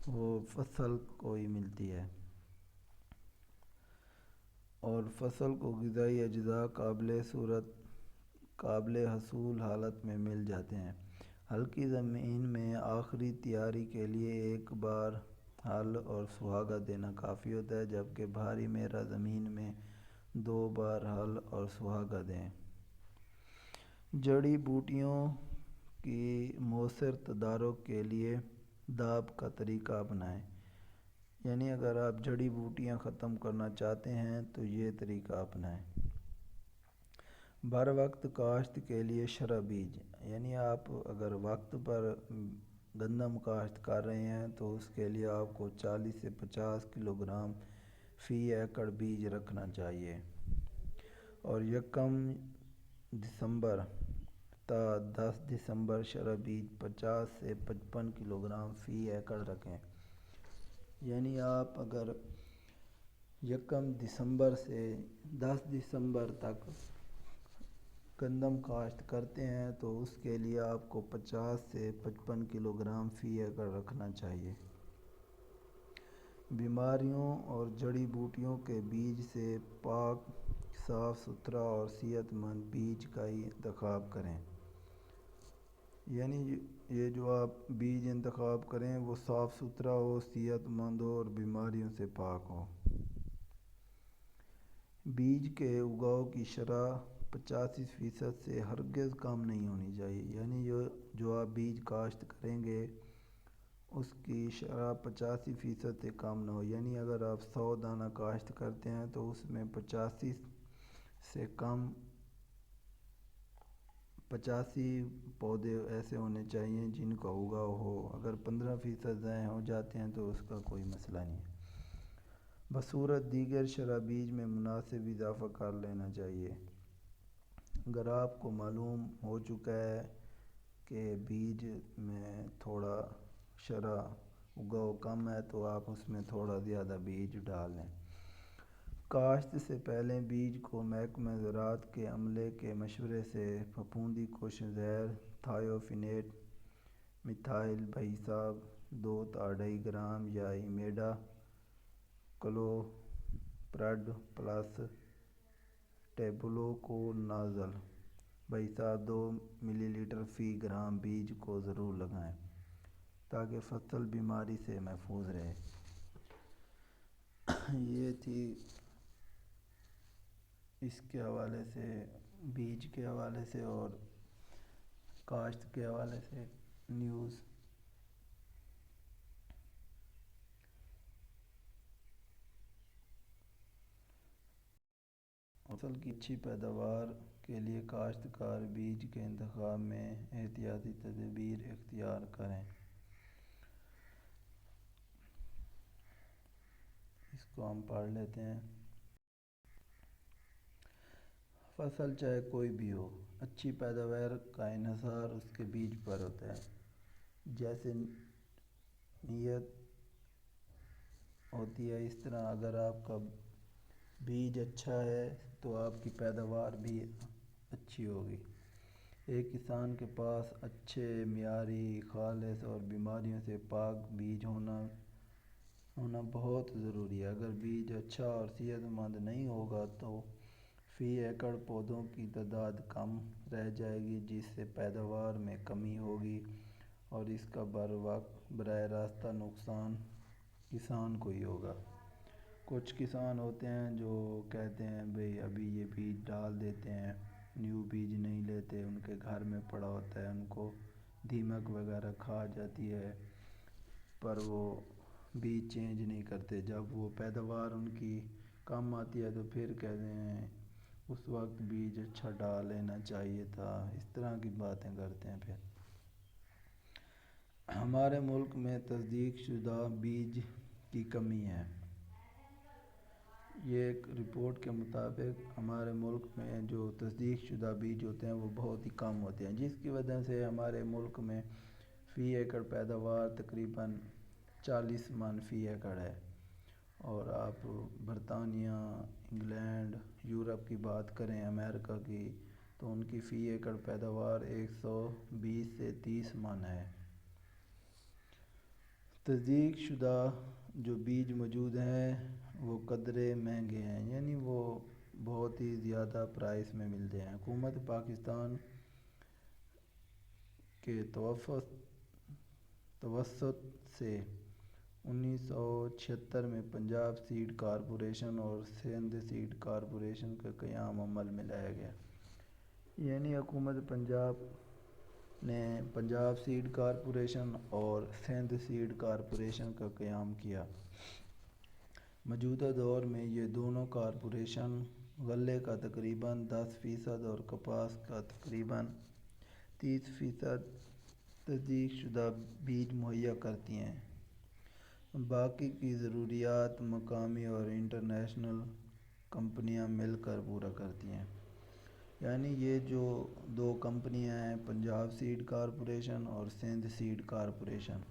وہ فصل کو ہی ملتی ہے، اور فصل کو غذائی اجزاء قابل حصول حالت میں مل جاتے ہیں۔ ہلکی زمین میں آخری تیاری کے لیے ایک بار ہل اور سہاگہ دینا کافی ہوتا ہے، جبکہ بھاری میرا زمین میں 2 بار ہل اور سہاگہ دیں۔ جڑی بوٹیوں کی مؤثر تدارک کے لیے داب کا طریقہ اپنائیں، یعنی اگر آپ جڑی بوٹیاں ختم کرنا چاہتے ہیں تو یہ طریقہ اپنائیں۔ بروقت کاشت کے لیے شرح بیج، یعنی آپ اگر وقت پر گندم کاشت کر رہے ہیں تو اس کے لیے آپ کو 40 سے 50 کلو گرام فی ایکڑ بیج رکھنا چاہیے، اور 1 دسمبر تا 10 دسمبر شرح بیج 50 سے 55 کلو گرام فی ایکڑ رکھیں۔ یعنی آپ اگر 1 دسمبر سے 10 دسمبر تک گندم کاشت کرتے ہیں تو اس کے لیے آپ کو 50 سے 55 کلو گرام فی ایکڑ رکھنا چاہیے۔ بیماریوں اور جڑی بوٹیوں کے بیج سے پاک، صاف ستھرا اور صحت مند بیج کا ہی انتخاب کریں۔ یعنی یہ جو آپ بیج انتخاب کریں وہ صاف ستھرا ہو، صحت مند ہو اور بیماریوں سے پاک ہو۔ بیج کے اگاؤ کی شرح 85% سے ہرگز کم نہیں ہونی چاہیے، یعنی جو آپ بیج کاشت کریں گے اس کی شرح 85% سے کم نہ ہو، یعنی اگر آپ 100 دانہ کاشت کرتے ہیں تو اس میں 85 سے کم 85 پودے ایسے ہونے چاہیے جن کا اگاؤ ہو۔ اگر 15% ضائع ہو جاتے ہیں تو اس کا کوئی مسئلہ نہیں ہے۔ بصورت دیگر شرح بیج میں مناسب اضافہ کر لینا چاہیے۔ اگر آپ کو معلوم ہو چکا ہے کہ بیج میں تھوڑا شرح اگاؤ کم ہے تو آپ اس میں تھوڑا زیادہ بیج ڈال لیں۔ کاشت سے پہلے بیج کو محکمہ زراعت کے عملے کے مشورے سے پھپھوندی کش زہر تھائیوفینیٹ میتھائل بھائی صاحب 2 تا 2.5 گرام یا ایمیڈا کلوپرڈ پلس ٹیبلو کو نازل بھائی صاحب 2 ملی لیٹر فی گرام بیج کو ضرور لگائیں تاکہ فصل بیماری سے محفوظ رہے۔ یہ تھی اس کے حوالے سے، بیج کے حوالے سے اور کاشت کے حوالے سے نیوز۔ فصل کی اچھی پیداوار کے لیے کاشتکار بیج کے انتخاب میں احتیاطی تدابیر اختیار کریں۔ اس کو ہم پڑھ لیتے ہیں۔ فصل چاہے کوئی بھی ہو، اچھی پیداوار کا انحصار اس کے بیج پر ہوتا ہے۔ جیسے نیت ہوتی ہے، اس طرح اگر آپ کا بیج اچھا ہے تو آپ کی پیداوار بھی اچھی ہوگی۔ ایک کسان کے پاس اچھے، معیاری، خالص اور بیماریوں سے پاک بیج ہونا بہت ضروری ہے۔ اگر بیج اچھا اور صحت مند نہیں ہوگا تو فی ایکڑ پودوں کی تعداد کم رہ جائے گی، جس سے پیداوار میں کمی ہوگی اور اس کا براہ راست نقصان کسان کو ہی ہوگا۔ کچھ کسان ہوتے ہیں جو کہتے ہیں بھئی ابھی یہ بیج ڈال دیتے ہیں، نیو بیج نہیں لیتے، ان کے گھر میں پڑا ہوتا ہے، ان کو دیمک وغیرہ کھا جاتی ہے، پر وہ بیج چینج نہیں کرتے۔ جب وہ پیداوار ان کی کم آتی ہے تو پھر کہتے ہیں اس وقت بیج اچھا ڈال لینا چاہیے تھا، اس طرح کی باتیں کرتے ہیں۔ پھر ہمارے ملک میں تصدیق شدہ بیج کی کمی ہے۔ یہ ایک رپورٹ کے مطابق ہمارے ملک میں جو تصدیق شدہ بیج ہوتے ہیں وہ بہت ہی کم ہوتے ہیں، جس کی وجہ سے ہمارے ملک میں فی ایکڑ پیداوار تقریباً 40 من فی ایکڑ ہے، اور آپ برطانیہ، انگلینڈ، یورپ کی بات کریں، امریکہ کی، تو ان کی فی ایکڑ پیداوار 120 سے 30 من ہے۔ تصدیق شدہ جو بیج موجود ہیں وہ قدرے مہنگے ہیں، یعنی وہ بہت ہی زیادہ پرائس میں ملتے ہیں۔ حکومت پاکستان کے توسط سے 1976 میں پنجاب سیڈ کارپوریشن اور سندھ سیڈ کارپوریشن کا قیام عمل میں لایا گیا۔ یعنی حکومت پنجاب نے پنجاب سیڈ کارپوریشن اور سندھ سیڈ کارپوریشن کا قیام کیا۔ موجودہ دور میں یہ دونوں کارپوریشن غلے کا تقریباً 10% اور کپاس کا تقریباً 30% تصدیق شدہ بیج مہیا کرتی ہیں۔ باقی کی ضروریات مقامی اور انٹرنیشنل کمپنیاں مل کر پورا کرتی ہیں۔ یعنی یہ جو دو کمپنیاں ہیں، پنجاب سیڈ کارپوریشن اور سندھ سیڈ کارپوریشن،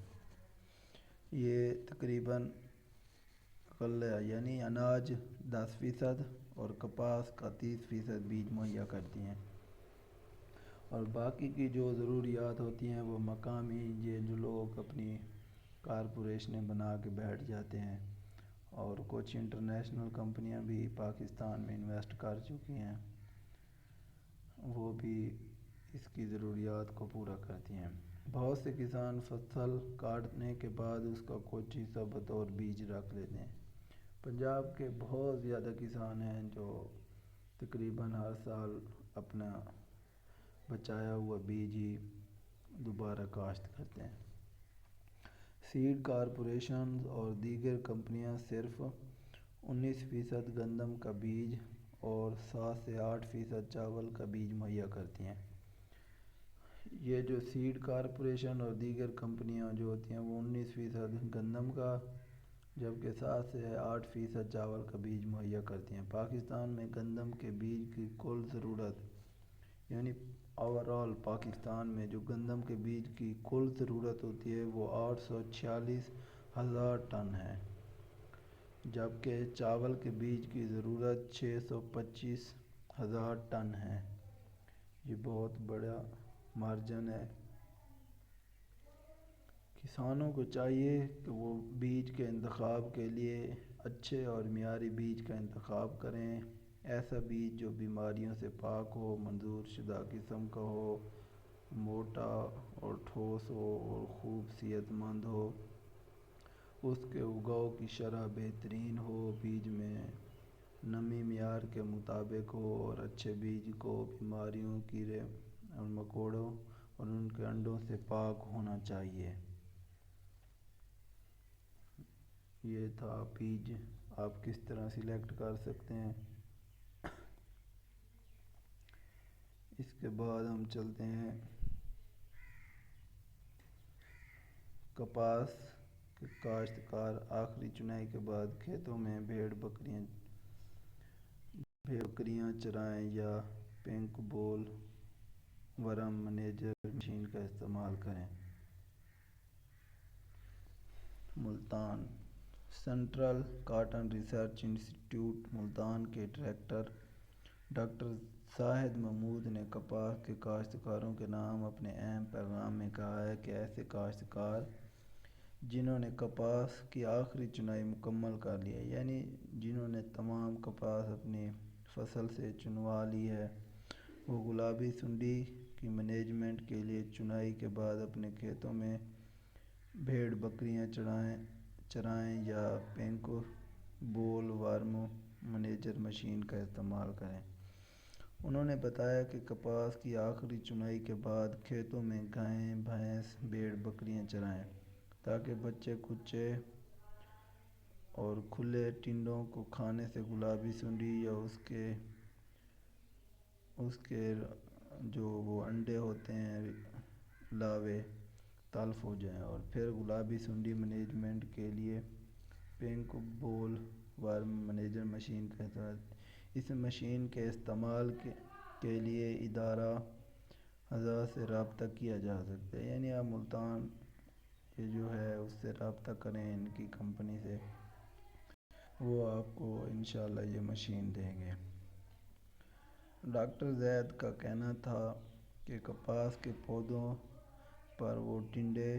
یہ تقریباً غلہ یعنی اناج 10% اور کپاس کا 30% بیج مہیا کرتی ہیں، اور باقی کی جو ضروریات ہوتی ہیں وہ مقامی یہ جو لوگ اپنی کارپوریشنیں بنا کے بیٹھ جاتے ہیں، اور کچھ انٹرنیشنل کمپنیاں بھی پاکستان میں انویسٹ کر چکی ہیں، وہ بھی اس کی ضروریات کو پورا کرتی ہیں۔ بہت سے کسان فصل کاٹنے کے بعد اس کا کچھ حصہ بطور بیج رکھ لیتے ہیں۔ پنجاب کے بہت زیادہ کسان ہیں جو تقریباً ہر سال اپنا بچایا ہوا بیج ہی دوبارہ کاشت کرتے ہیں۔ سیڈ کارپوریشنز اور دیگر کمپنیاں صرف 19% گندم کا بیج اور 7 سے 8% چاول کا بیج مہیا کرتی ہیں۔ یہ جو سیڈ کارپوریشن اور دیگر کمپنیاں جو ہوتی ہیں وہ 19% گندم کا جبکہ 7 سے 8% چاول کا بیج مہیا کرتی ہیں۔ پاکستان میں گندم کے بیج کی کل ضرورت، یعنی اوورآل پاکستان میں جو گندم کے بیج کی کل ضرورت ہوتی ہے وہ 846,000 ٹن ہے، جبکہ چاول کے بیج کی ضرورت 625,000 ٹن ہے۔ یہ بہت بڑا مارجن ہے۔ کسانوں کو چاہیے کہ وہ بیج کے انتخاب کے لیے اچھے اور معیاری بیج کا انتخاب کریں، ایسا بیج جو بیماریوں سے پاک ہو، منظور شدہ قسم کا ہو، موٹا اور ٹھوس ہو اور خوب صحت مند ہو، اس کے اگاؤ کی شرح بہترین ہو، بیج میں نمی معیار کے مطابق ہو اور اچھے بیج کو بیماریوں کیڑے اور مکوڑوں اور ان کے انڈوں سے پاک ہونا چاہیے۔ یہ تھا بیج آپ کس طرح سلیکٹ کر سکتے ہیں۔ اس کے بعد ہم چلتے ہیں کپاس کے کاشتکار آخری چنائی کے بعد کھیتوں میں بھیڑ بکریاں چرائیں یا پنک بول ورم منیجر مشین کا استعمال کریں۔ ملتان سنٹرل کاٹن ریسرچ انسٹی ٹیوٹ ملتان کے ڈائریکٹر ڈاکٹر زاہد محمود نے کپاس کے کاشتکاروں کے نام اپنے اہم پیغام میں کہا ہے کہ ایسے کاشتکار جنہوں نے کپاس کی آخری چنائی مکمل کر لی ہے، یعنی جنہوں نے تمام کپاس اپنی فصل سے چنوا لی ہے، وہ گلابی سنڈی کی مینجمنٹ کے لیے چنائی کے بعد اپنے کھیتوں میں بھیڑ بکریاں چرائیں یا پنک بول ورم منیجر مشین کا استعمال کریں۔ انہوں نے بتایا کہ کپاس کی آخری چنائی کے بعد کھیتوں میں گائیں بھینس بھیڑ بکریاں چرائیں تاکہ بچے کچے اور کھلے ٹنڈوں کو کھانے سے گلابی سنڈی یا اس کے جو وہ انڈے ہوتے ہیں لاوے تلف ہو جائیں، اور پھر گلابی سنڈی مینجمنٹ کے لیے پنک بول ورم منیجر مشین کا استعمال۔ اس مشین کے استعمال کے لیے ادارہ حضرات سے رابطہ کیا جا سکتا ہے، یعنی آپ ملتان یہ جو ہے اس سے رابطہ کریں، ان کی کمپنی سے، وہ آپ کو انشاءاللہ یہ مشین دیں گے۔ ڈاکٹر زید کا کہنا تھا کہ کپاس کے پودوں پر وہ ٹنڈے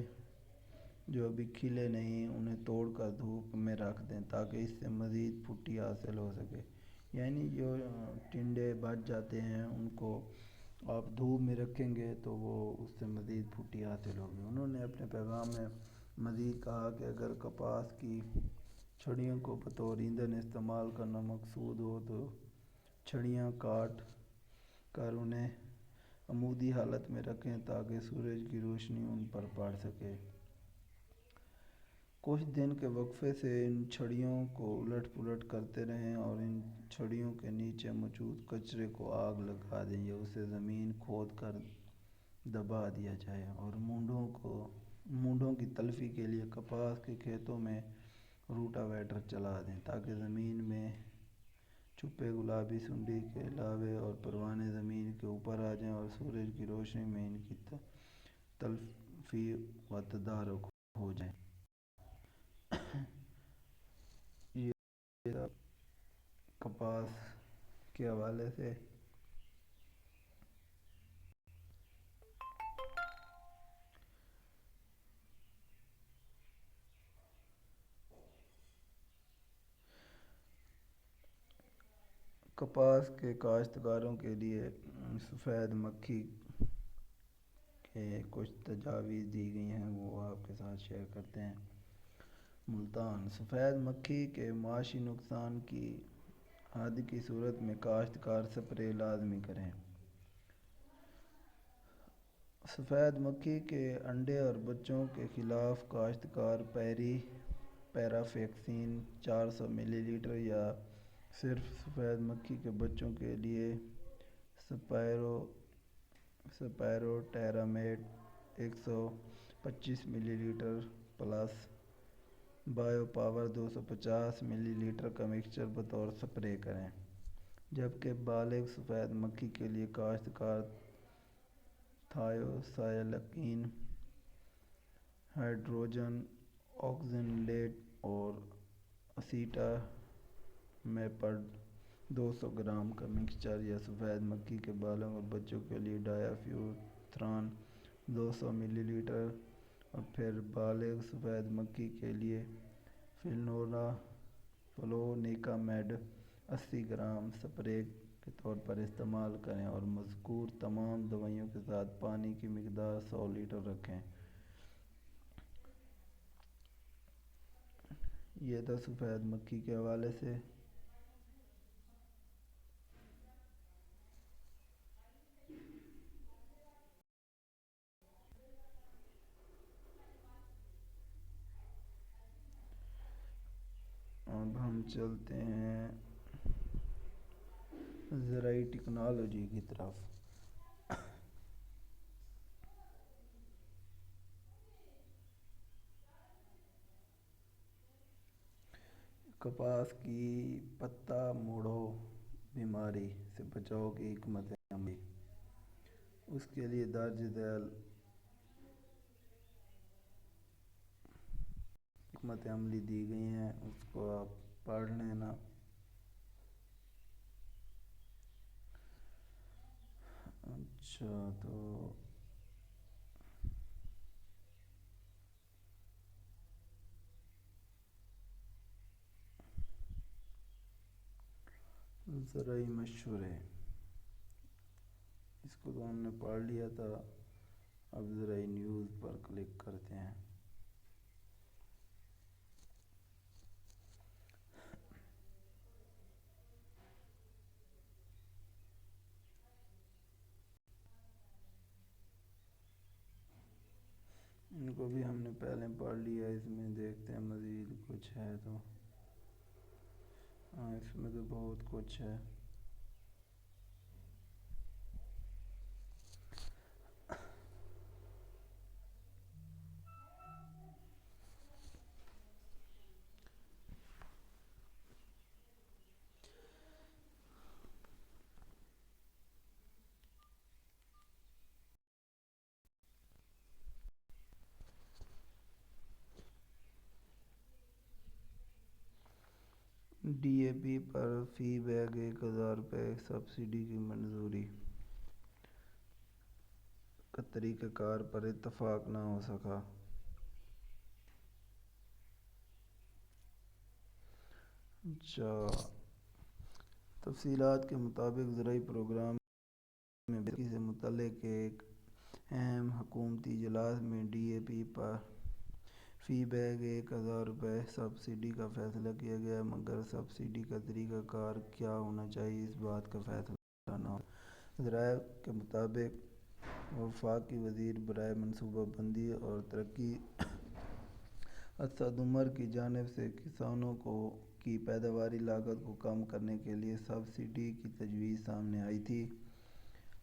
جو ابھی کھلے نہیں انہیں توڑ کر دھوپ میں رکھ دیں تاکہ اس سے مزید پھٹی حاصل ہو سکے، یعنی جو ٹنڈے بچ جاتے ہیں ان کو آپ دھوپ میں رکھیں گے تو وہ اس سے مزید پھٹی حاصل ہوگی۔ انہوں نے اپنے پیغام میں مزید کہا کہ اگر کپاس کی چھڑیوں کو بطور ایندھن استعمال کرنا مقصود ہو تو چھڑیاں کاٹ کر انہیں عمودی حالت میں رکھیں تاکہ سورج کی روشنی ان پر پڑ سکے۔ کچھ دن کے وقفے سے ان چھڑیوں کو الٹ پلٹ کرتے رہیں اور ان چھڑیوں کے نیچے موجود کچرے کو آگ لگا دیں یا اسے زمین کھود کر دبا دیا جائے، اور مونڈھوں کی تلفی کے لیے کپاس کے کھیتوں میں روٹا ویٹر چلا دیں تاکہ زمین میں چھپے گلابی سنڈی کے لاوے اور پروانے زمین کے اوپر آ جائیں اور سورج کی روشنی میں ان کی تلفی و تدارک ہو جائے۔ یہ کپاس کے حوالے سے کپاس کے کاشتکاروں کے لیے سفید مکھی کے کچھ تجاویز دی گئی ہیں، وہ آپ کے ساتھ شیئر کرتے ہیں۔ ملتان سفید مکھی کے معاشی نقصان کی حد کی صورت میں کاشتکار سپرے لازمی کریں۔ سفید مکھی کے انڈے اور بچوں کے خلاف کاشتکار پیرافیکسین 400 ملی لیٹر یا صرف سفید مکھی کے بچوں کے لیے سپائرو ٹیرامیٹ 125 ملی لیٹر پلس بائیو پاور 250 ملی لیٹر کا مکسچر بطور سپرے کریں، جبکہ بالغ سفید مکھی کے لیے کاشتکار تھائیوسائلکین ہائیڈروجن آکزیلیٹ اور اسیٹا میپرڈ 200 گرام کا مکسچر، یا سفید مکھی کے بالغ اور بچوں کے لیے ڈائیافیوتھران 200 ملی لیٹر، اور پھر بالغ سفید مکھی کے لیے فلونیکامیڈ 80 گرام سپرے کے طور پر استعمال کریں اور مذکور تمام دوائیوں کے ساتھ پانی کی مقدار 100 لیٹر رکھیں۔ یہ تھا سفید مکھی کے حوالے سے۔ چلتے ہیں زرعی ٹیکنالوجی کی طرف۔ کپاس کی پتا موڑو بیماری سے بچاؤ کی حکمت عملی، اس کے لیے درج ذیل حکمت عملی دی گئی ہیں، اس کو آپ پڑھ لینا۔ اچھا، تو زرعی مشورے، اس کو تو ہم نے پڑھ لیا تھا، اب زرعی نیوز پر کلک کرتے ہیں۔ ان کو بھی ہم نے پہلے پڑھ لیا، اس میں دیکھتے ہیں مزید کچھ ہے تو۔ ہاں، اس میں تو بہت کچھ ہے۔ ڈی اے پی پر فی بیگ 1000 روپے سبسڈی کی منظوری کا طریقہ کار پر اتفاق نہ ہو سکا۔ اچھا، تفصیلات کے مطابق زرعی پروگرام میں بیسکی سے متعلق ایک اہم حکومتی اجلاس میں ڈی اے پی پر فی بیگ 1000 روپے سبسڈی کا فیصلہ کیا گیا، مگر سبسڈی کا طریقہ کار کیا ہونا چاہیے، اس بات کا فیصلہ نہ ہوا۔ ذرائع کے مطابق وفاقی وزیر برائے منصوبہ بندی اور ترقی اسد عمر کی جانب سے کسانوں کی پیداواری لاگت کو کم کرنے کے لیے سبسڈی کی تجویز سامنے آئی تھی۔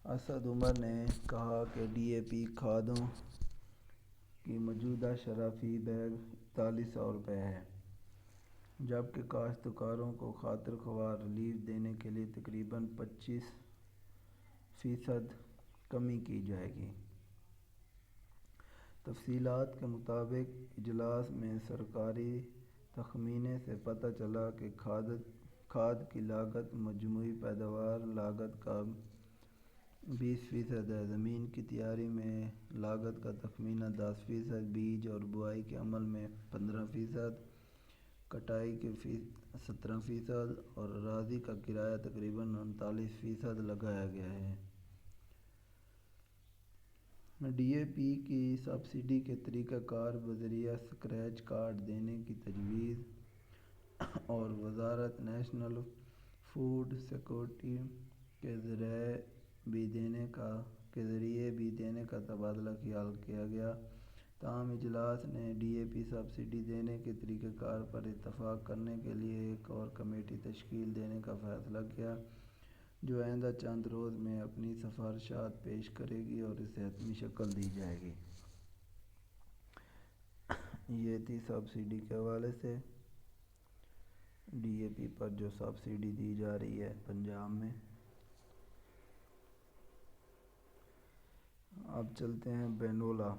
اسد عمر نے کہا کہ ڈی اے پی کھادوں کی موجودہ شرح فی بیگ 4100 روپے ہے، جبکہ کاشتکاروں کو خاطر خواہ ریلیف دینے کے لیے تقریباً 25% کمی کی جائے گی۔ تفصیلات کے مطابق اجلاس میں سرکاری تخمینے سے پتہ چلا کہ کھاد کی لاگت مجموعی پیداوار لاگت کا 20% ہے، زمین کی تیاری میں لاگت کا تخمینہ 10%، بیج اور بوائی کے عمل میں 15%، کٹائی کے 17% اور اراضی کا کرایہ تقریباً 39% لگایا گیا ہے۔ ڈی اے پی کی سبسڈی کے طریقہ کار بذریعہ اسکریچ کارڈ دینے کی تجویز اور وزارت نیشنل فوڈ سیکورٹی کے ذریعے بھی دینے کا تبادلہ خیال کیا گیا۔ تاہم اجلاس نے ڈی اے پی سبسڈی دینے کے طریقہ کار پر اتفاق کرنے کے لیے ایک اور کمیٹی تشکیل دینے کا فیصلہ کیا، جو آئندہ چند روز میں اپنی سفارشات پیش کرے گی اور اسے حتمی شکل دی جائے گی۔ یہ تھی سبسڈی کے حوالے سے، ڈی اے پی پر جو سبسڈی دی جا رہی ہے پنجاب میں۔ اب چلتے ہیں بینولا۔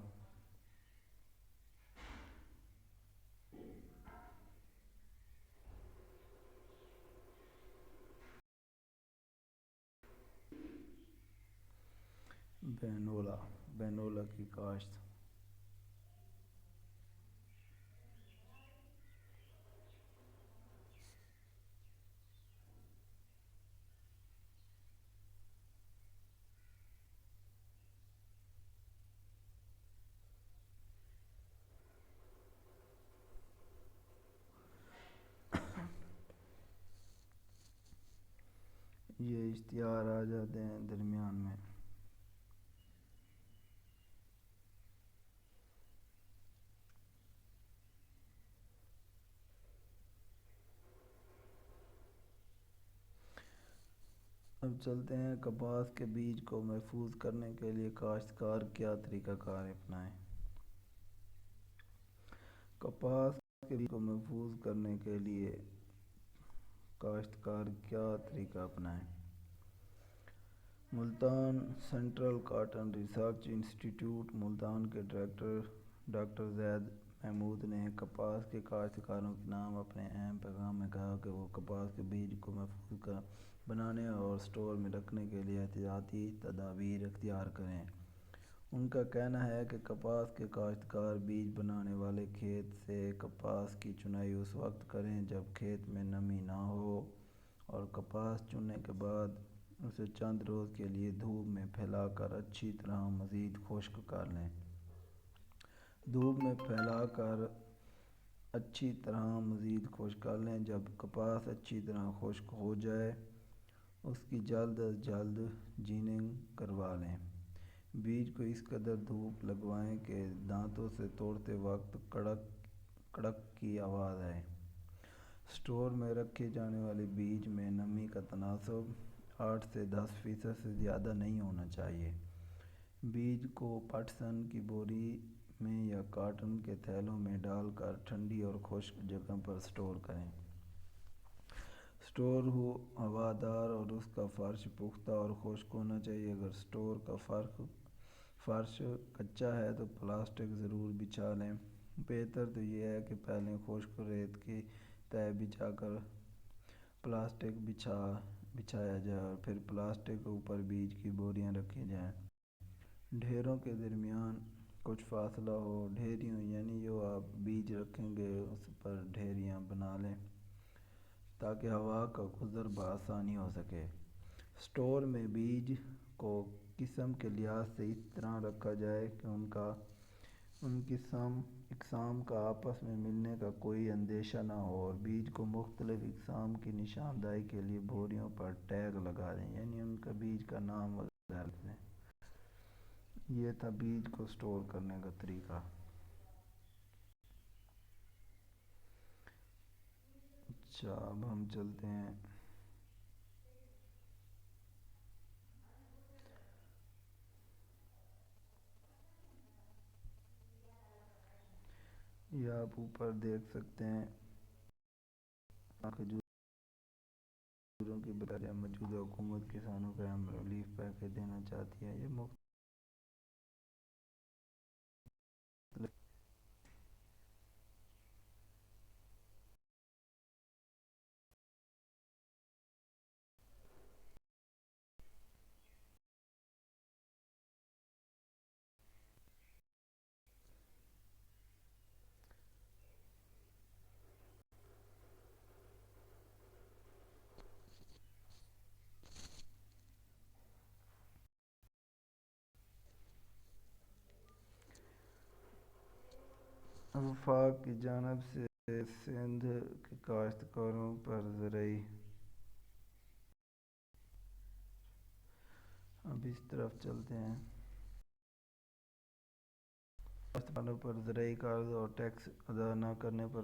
بینولا کی کاشت۔ یہ اشتہار آ جاتے ہیں درمیان میں۔ اب چلتے ہیں کپاس کے بیج کو محفوظ کرنے کے لیے کاشتکار کیا طریقہ کار اپنائیں۔ کپاس کے بیج کو محفوظ کرنے کے لیے کاشتکار کیا طریقہ اپنائیں۔ ملتان سینٹرل کاٹن ریسرچ انسٹی ٹیوٹ ملتان کے ڈائریکٹر ڈاکٹر زید محمود نے کپاس کے کاشتکاروں کے نام اپنے اہم پیغام میں کہا کہ وہ کپاس کے بیج کو محفوظ بنانے اور اسٹور میں رکھنے کے لیے احتیاطی تدابیر اختیار کریں۔ ان کا کہنا ہے کہ کپاس کے کاشتکار بیج بنانے والے کھیت سے کپاس کی چنائی اس وقت کریں جب کھیت میں نمی نہ ہو، اور کپاس چننے کے بعد اسے چند روز کے لیے دھوپ میں پھیلا کر اچھی طرح مزید خشک کر لیں۔ دھوپ میں پھیلا کر اچھی طرح مزید خشک کر لیں۔ جب کپاس اچھی طرح خشک ہو جائے اس کی جلد از جلد جیننگ کروا لیں۔ بیج کو اس قدر دھوپ لگوائیں کہ دانتوں سے توڑتے وقت کڑک کڑک کی آواز آئے۔ اسٹور میں رکھے جانے والے بیج میں نمی کا تناسب 8 سے 10% سے زیادہ نہیں ہونا چاہیے۔ بیج کو پٹسن کی بوری میں یا کاٹن کے تھیلوں میں ڈال کر ٹھنڈی اور خشک جگہ پر اسٹور کریں۔ اسٹور ہوادار اور اس کا فرش پختہ اور خشک ہونا چاہیے۔ اگر اسٹور کا فرش کچا ہے تو پلاسٹک ضرور بچھا لیں۔ بہتر تو یہ ہے کہ پہلے خشک ریت کی تہہ بچھا کر پلاسٹک بچھایا جائے اور پھر پلاسٹک کے اوپر بیج کی بوریاں رکھی جائیں۔ ڈھیروں کے درمیان کچھ فاصلہ ہو۔ ڈھیریوں یعنی جو آپ بیج رکھیں گے اس پر ڈھیریاں بنا لیں تاکہ ہوا کا گزر بآسانی ہو سکے۔ اسٹور میں بیج کو قسم کے لحاظ سے اس طرح رکھا جائے کہ ان اقسام کا آپس میں ملنے کا کوئی اندیشہ نہ ہو، اور بیج کو مختلف اقسام کی نشاندہی کے لیے بوریوں پر ٹیگ لگا دیں، یعنی ان کا بیج کا نام وغیرہ لکھ دیں۔ یہ تھا بیج کو اسٹور کرنے کا طریقہ۔ اچھا، اب ہم چلتے ہیں یہ آپ اوپر دیکھ سکتے ہیں کھجوروں کی بجائے موجودہ حکومت کسانوں کو اہم ریلیف پیکیج دینا چاہتی ہے۔ یہ مختلف وفاق کی جانب سے سندھ کے کاشتکاروں پر زرعی اب اس طرف چلتے ہیں کاشتکاروں پر زرعی قرض اور ٹیکس ادا نہ کرنے پر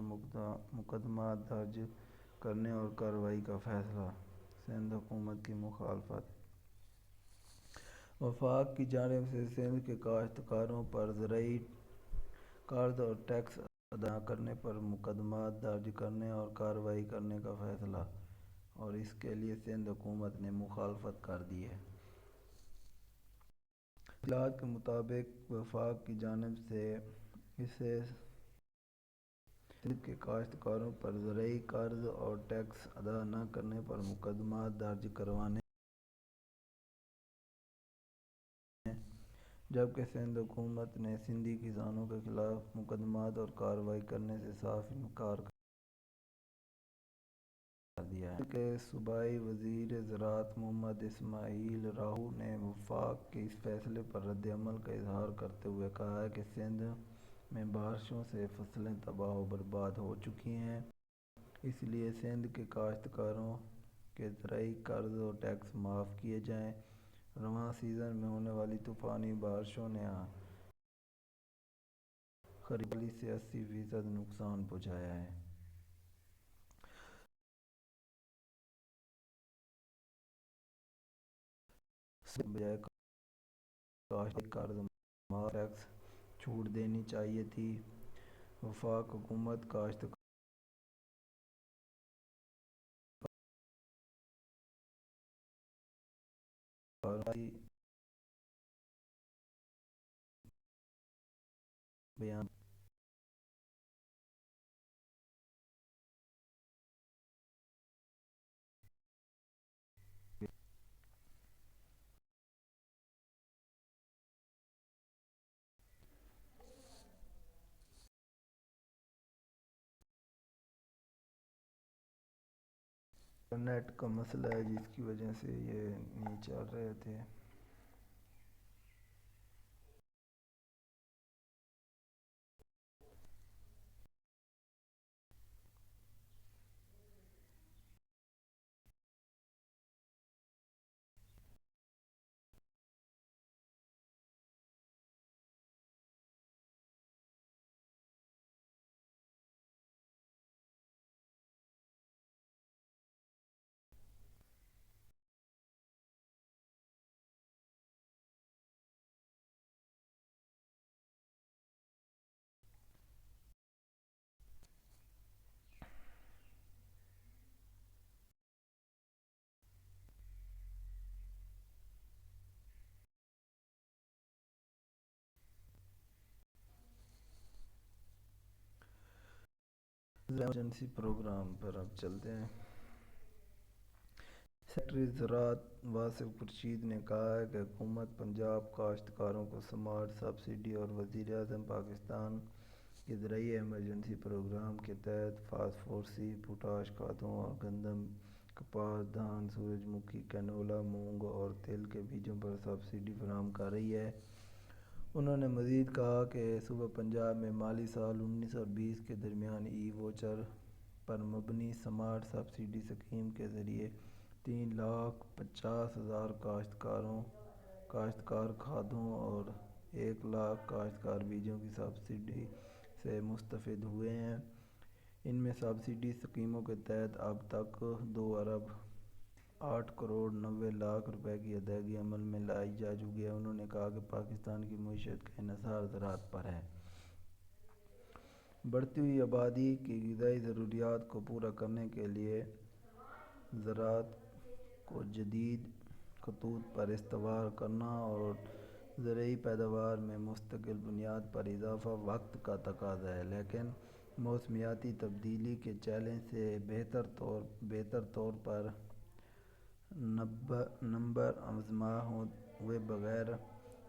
مقدمات درج کرنے اور کارروائی کا فیصلہ۔ سندھ حکومت کی مخالفت۔ وفاق کی جانب سے سندھ کے کاشتکاروں پر زرعی قرض اور ٹیکس ادا نہ کرنے پر مقدمات درج کرنے اور کارروائی کرنے کا فیصلہ، اور اس کے لیے سندھ حکومت نے مخالفت کر دی ہے۔ اطلاعات کے مطابق وفاق کی جانب سے اسے سندھ کے کاشتکاروں پر زرعی قرض اور ٹیکس ادا نہ کرنے پر مقدمات درج کروانے ہیں، جبکہ سندھ حکومت نے سندھی کسانوں کے خلاف مقدمات اور کارروائی کرنے سے صاف انکار کر دیا ہے۔ سندھ کے صوبائی وزیر زراعت محمد اسماعیل راہو نے وفاق کے اس فیصلے پر رد عمل کا اظہار کرتے ہوئے کہا ہے کہ سندھ میں بارشوں سے فصلیں تباہ و برباد ہو چکی ہیں، اس لیے سندھ کے کاشتکاروں کے زرعی قرض اور ٹیکس معاف کیے جائیں۔ رواں سیزن میں ہونے والی طوفانی بارشوں نے خریف کو 40 سے 80% نقصان پہنچایا ہے۔ بجائے کاشت قرض مار ٹیکس چھوٹ دینی چاہیے تھی۔ وفاق حکومت کاشتکاروں کی بیان انٹرنیٹ کا مسئلہ ہے جس کی وجہ سے یہ نہیں چل رہے تھے۔ ایمرجنسی پروگرام پر اب چلتے ہیں۔ سیکرٹری زراعت واصف خورشید نے کہا ہے کہ حکومت پنجاب کاشتکاروں کو سمارٹ سبسڈی اور وزیر اعظم پاکستان کے زرعی ایمرجنسی پروگرام کے تحت فاسفورسی، پوٹاش کھادوں اور گندم، کپاس، دھان، سورج مکھی، کینولا، مونگ اور تل کے بیجوں پر سبسڈی فراہم کر رہی ہے۔ انہوں نے مزید کہا کہ صوبہ پنجاب میں مالی سال 19 اور 20 کے درمیان ای ووچر پر مبنی سمارٹ سبسڈی اسکیم کے ذریعے 3,50,000 کاشتکار کھادوں اور 1,00,000 کاشتکار بیجوں کی سبسڈی سے مستفید ہوئے ہیں۔ ان میں سبسڈی اسکیموں کے تحت اب تک 2,08,90,00,000 روپے کی ادائیگی عمل میں لائی جا چکی ہے۔ انہوں نے کہا کہ پاکستان کی معیشت کا انحصار زراعت پر ہے۔ بڑھتی ہوئی آبادی کی غذائی ضروریات کو پورا کرنے کے لیے زراعت کو جدید خطوط پر استوار کرنا اور زرعی پیداوار میں مستقل بنیاد پر اضافہ وقت کا تقاضا ہے، لیکن موسمیاتی تبدیلی کے چیلنج سے بہتر طور پر نمبر آزما ہوئے بغیر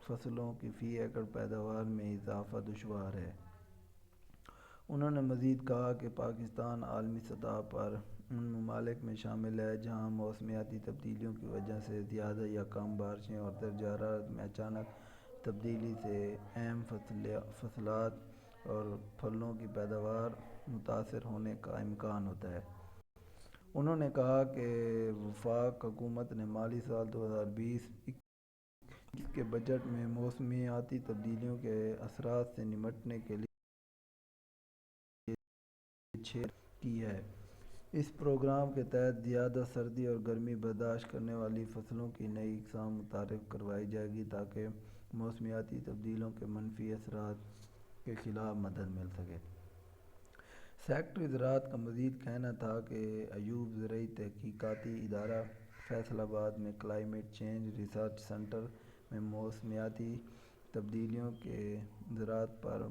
فصلوں کی فی ایکڑ پیداوار میں اضافہ دشوار ہے۔ انہوں نے مزید کہا کہ پاکستان عالمی سطح پر ان ممالک میں شامل ہے جہاں موسمیاتی تبدیلیوں کی وجہ سے زیادہ یا کم بارشیں اور درجہ حرارت میں اچانک تبدیلی سے اہم فصلات اور پھلوں کی پیداوار متاثر ہونے کا امکان ہوتا ہے۔ انہوں نے کہا کہ وفاق حکومت نے مالی سال 2020-21 کے بجٹ میں موسمیاتی تبدیلیوں کے اثرات سے نمٹنے کے لیے 6 کی ہے۔ اس پروگرام کے تحت زیادہ سردی اور گرمی برداشت کرنے والی فصلوں کی نئی اقسام متعارف کروائی جائے گی تاکہ موسمیاتی تبدیلیوں کے منفی اثرات کے خلاف مدد مل سکے۔ سیکرٹری زراعت کا مزید کہنا تھا کہ ایوب زرعی تحقیقاتی ادارہ فیصل آباد میں کلائمیٹ چینج ریسرچ سینٹر میں موسمیاتی تبدیلیوں کے زراعت پر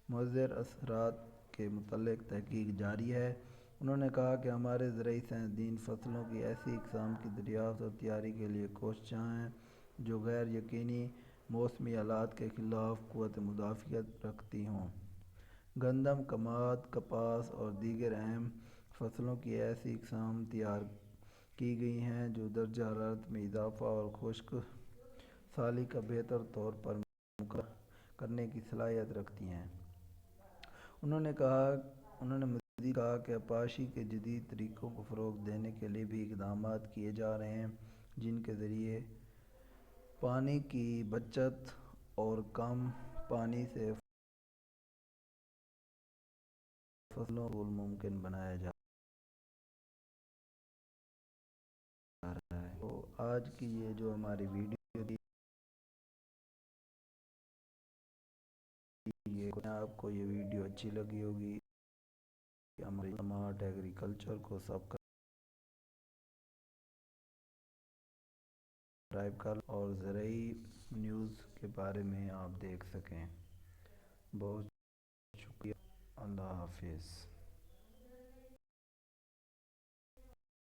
مؤثر اثرات کے متعلق تحقیق جاری ہے۔ انہوں نے کہا کہ ہمارے زرعی سائنسداں فصلوں کی ایسی اقسام کی دریافت اور تیاری کے لیے کوشاں ہیں جو غیر یقینی موسمی حالات کے خلاف قوت مدافعت رکھتی ہوں۔ گندم، کماد، کپاس اور دیگر اہم فصلوں کی ایسی اقسام تیار کی گئی ہیں جو درجہ حرارت میں اضافہ اور خشک سالی کا بہتر طور پر مقابلہ کرنے کی صلاحیت رکھتی ہیں۔ انہوں نے مزید کہا کہ آبپاشی کے جدید طریقوں کو فروغ دینے کے لیے بھی اقدامات کیے جا رہے ہیں جن کے ذریعے پانی کی بچت اور کم پانی سے فصلوں کا حصول ممکن بنایا جا رہا ہے۔ آج کی یہ جو ہماری ویڈیو تھی، آپ کو یہ ویڈیو اچھی لگی ہوگی. ہمارے اسمارٹ ایگریکلچر کو سبسکرائب کر اور زرعی نیوز کے بارے میں آپ دیکھ سکیں. بہت شکریہ. اللہ حافظ.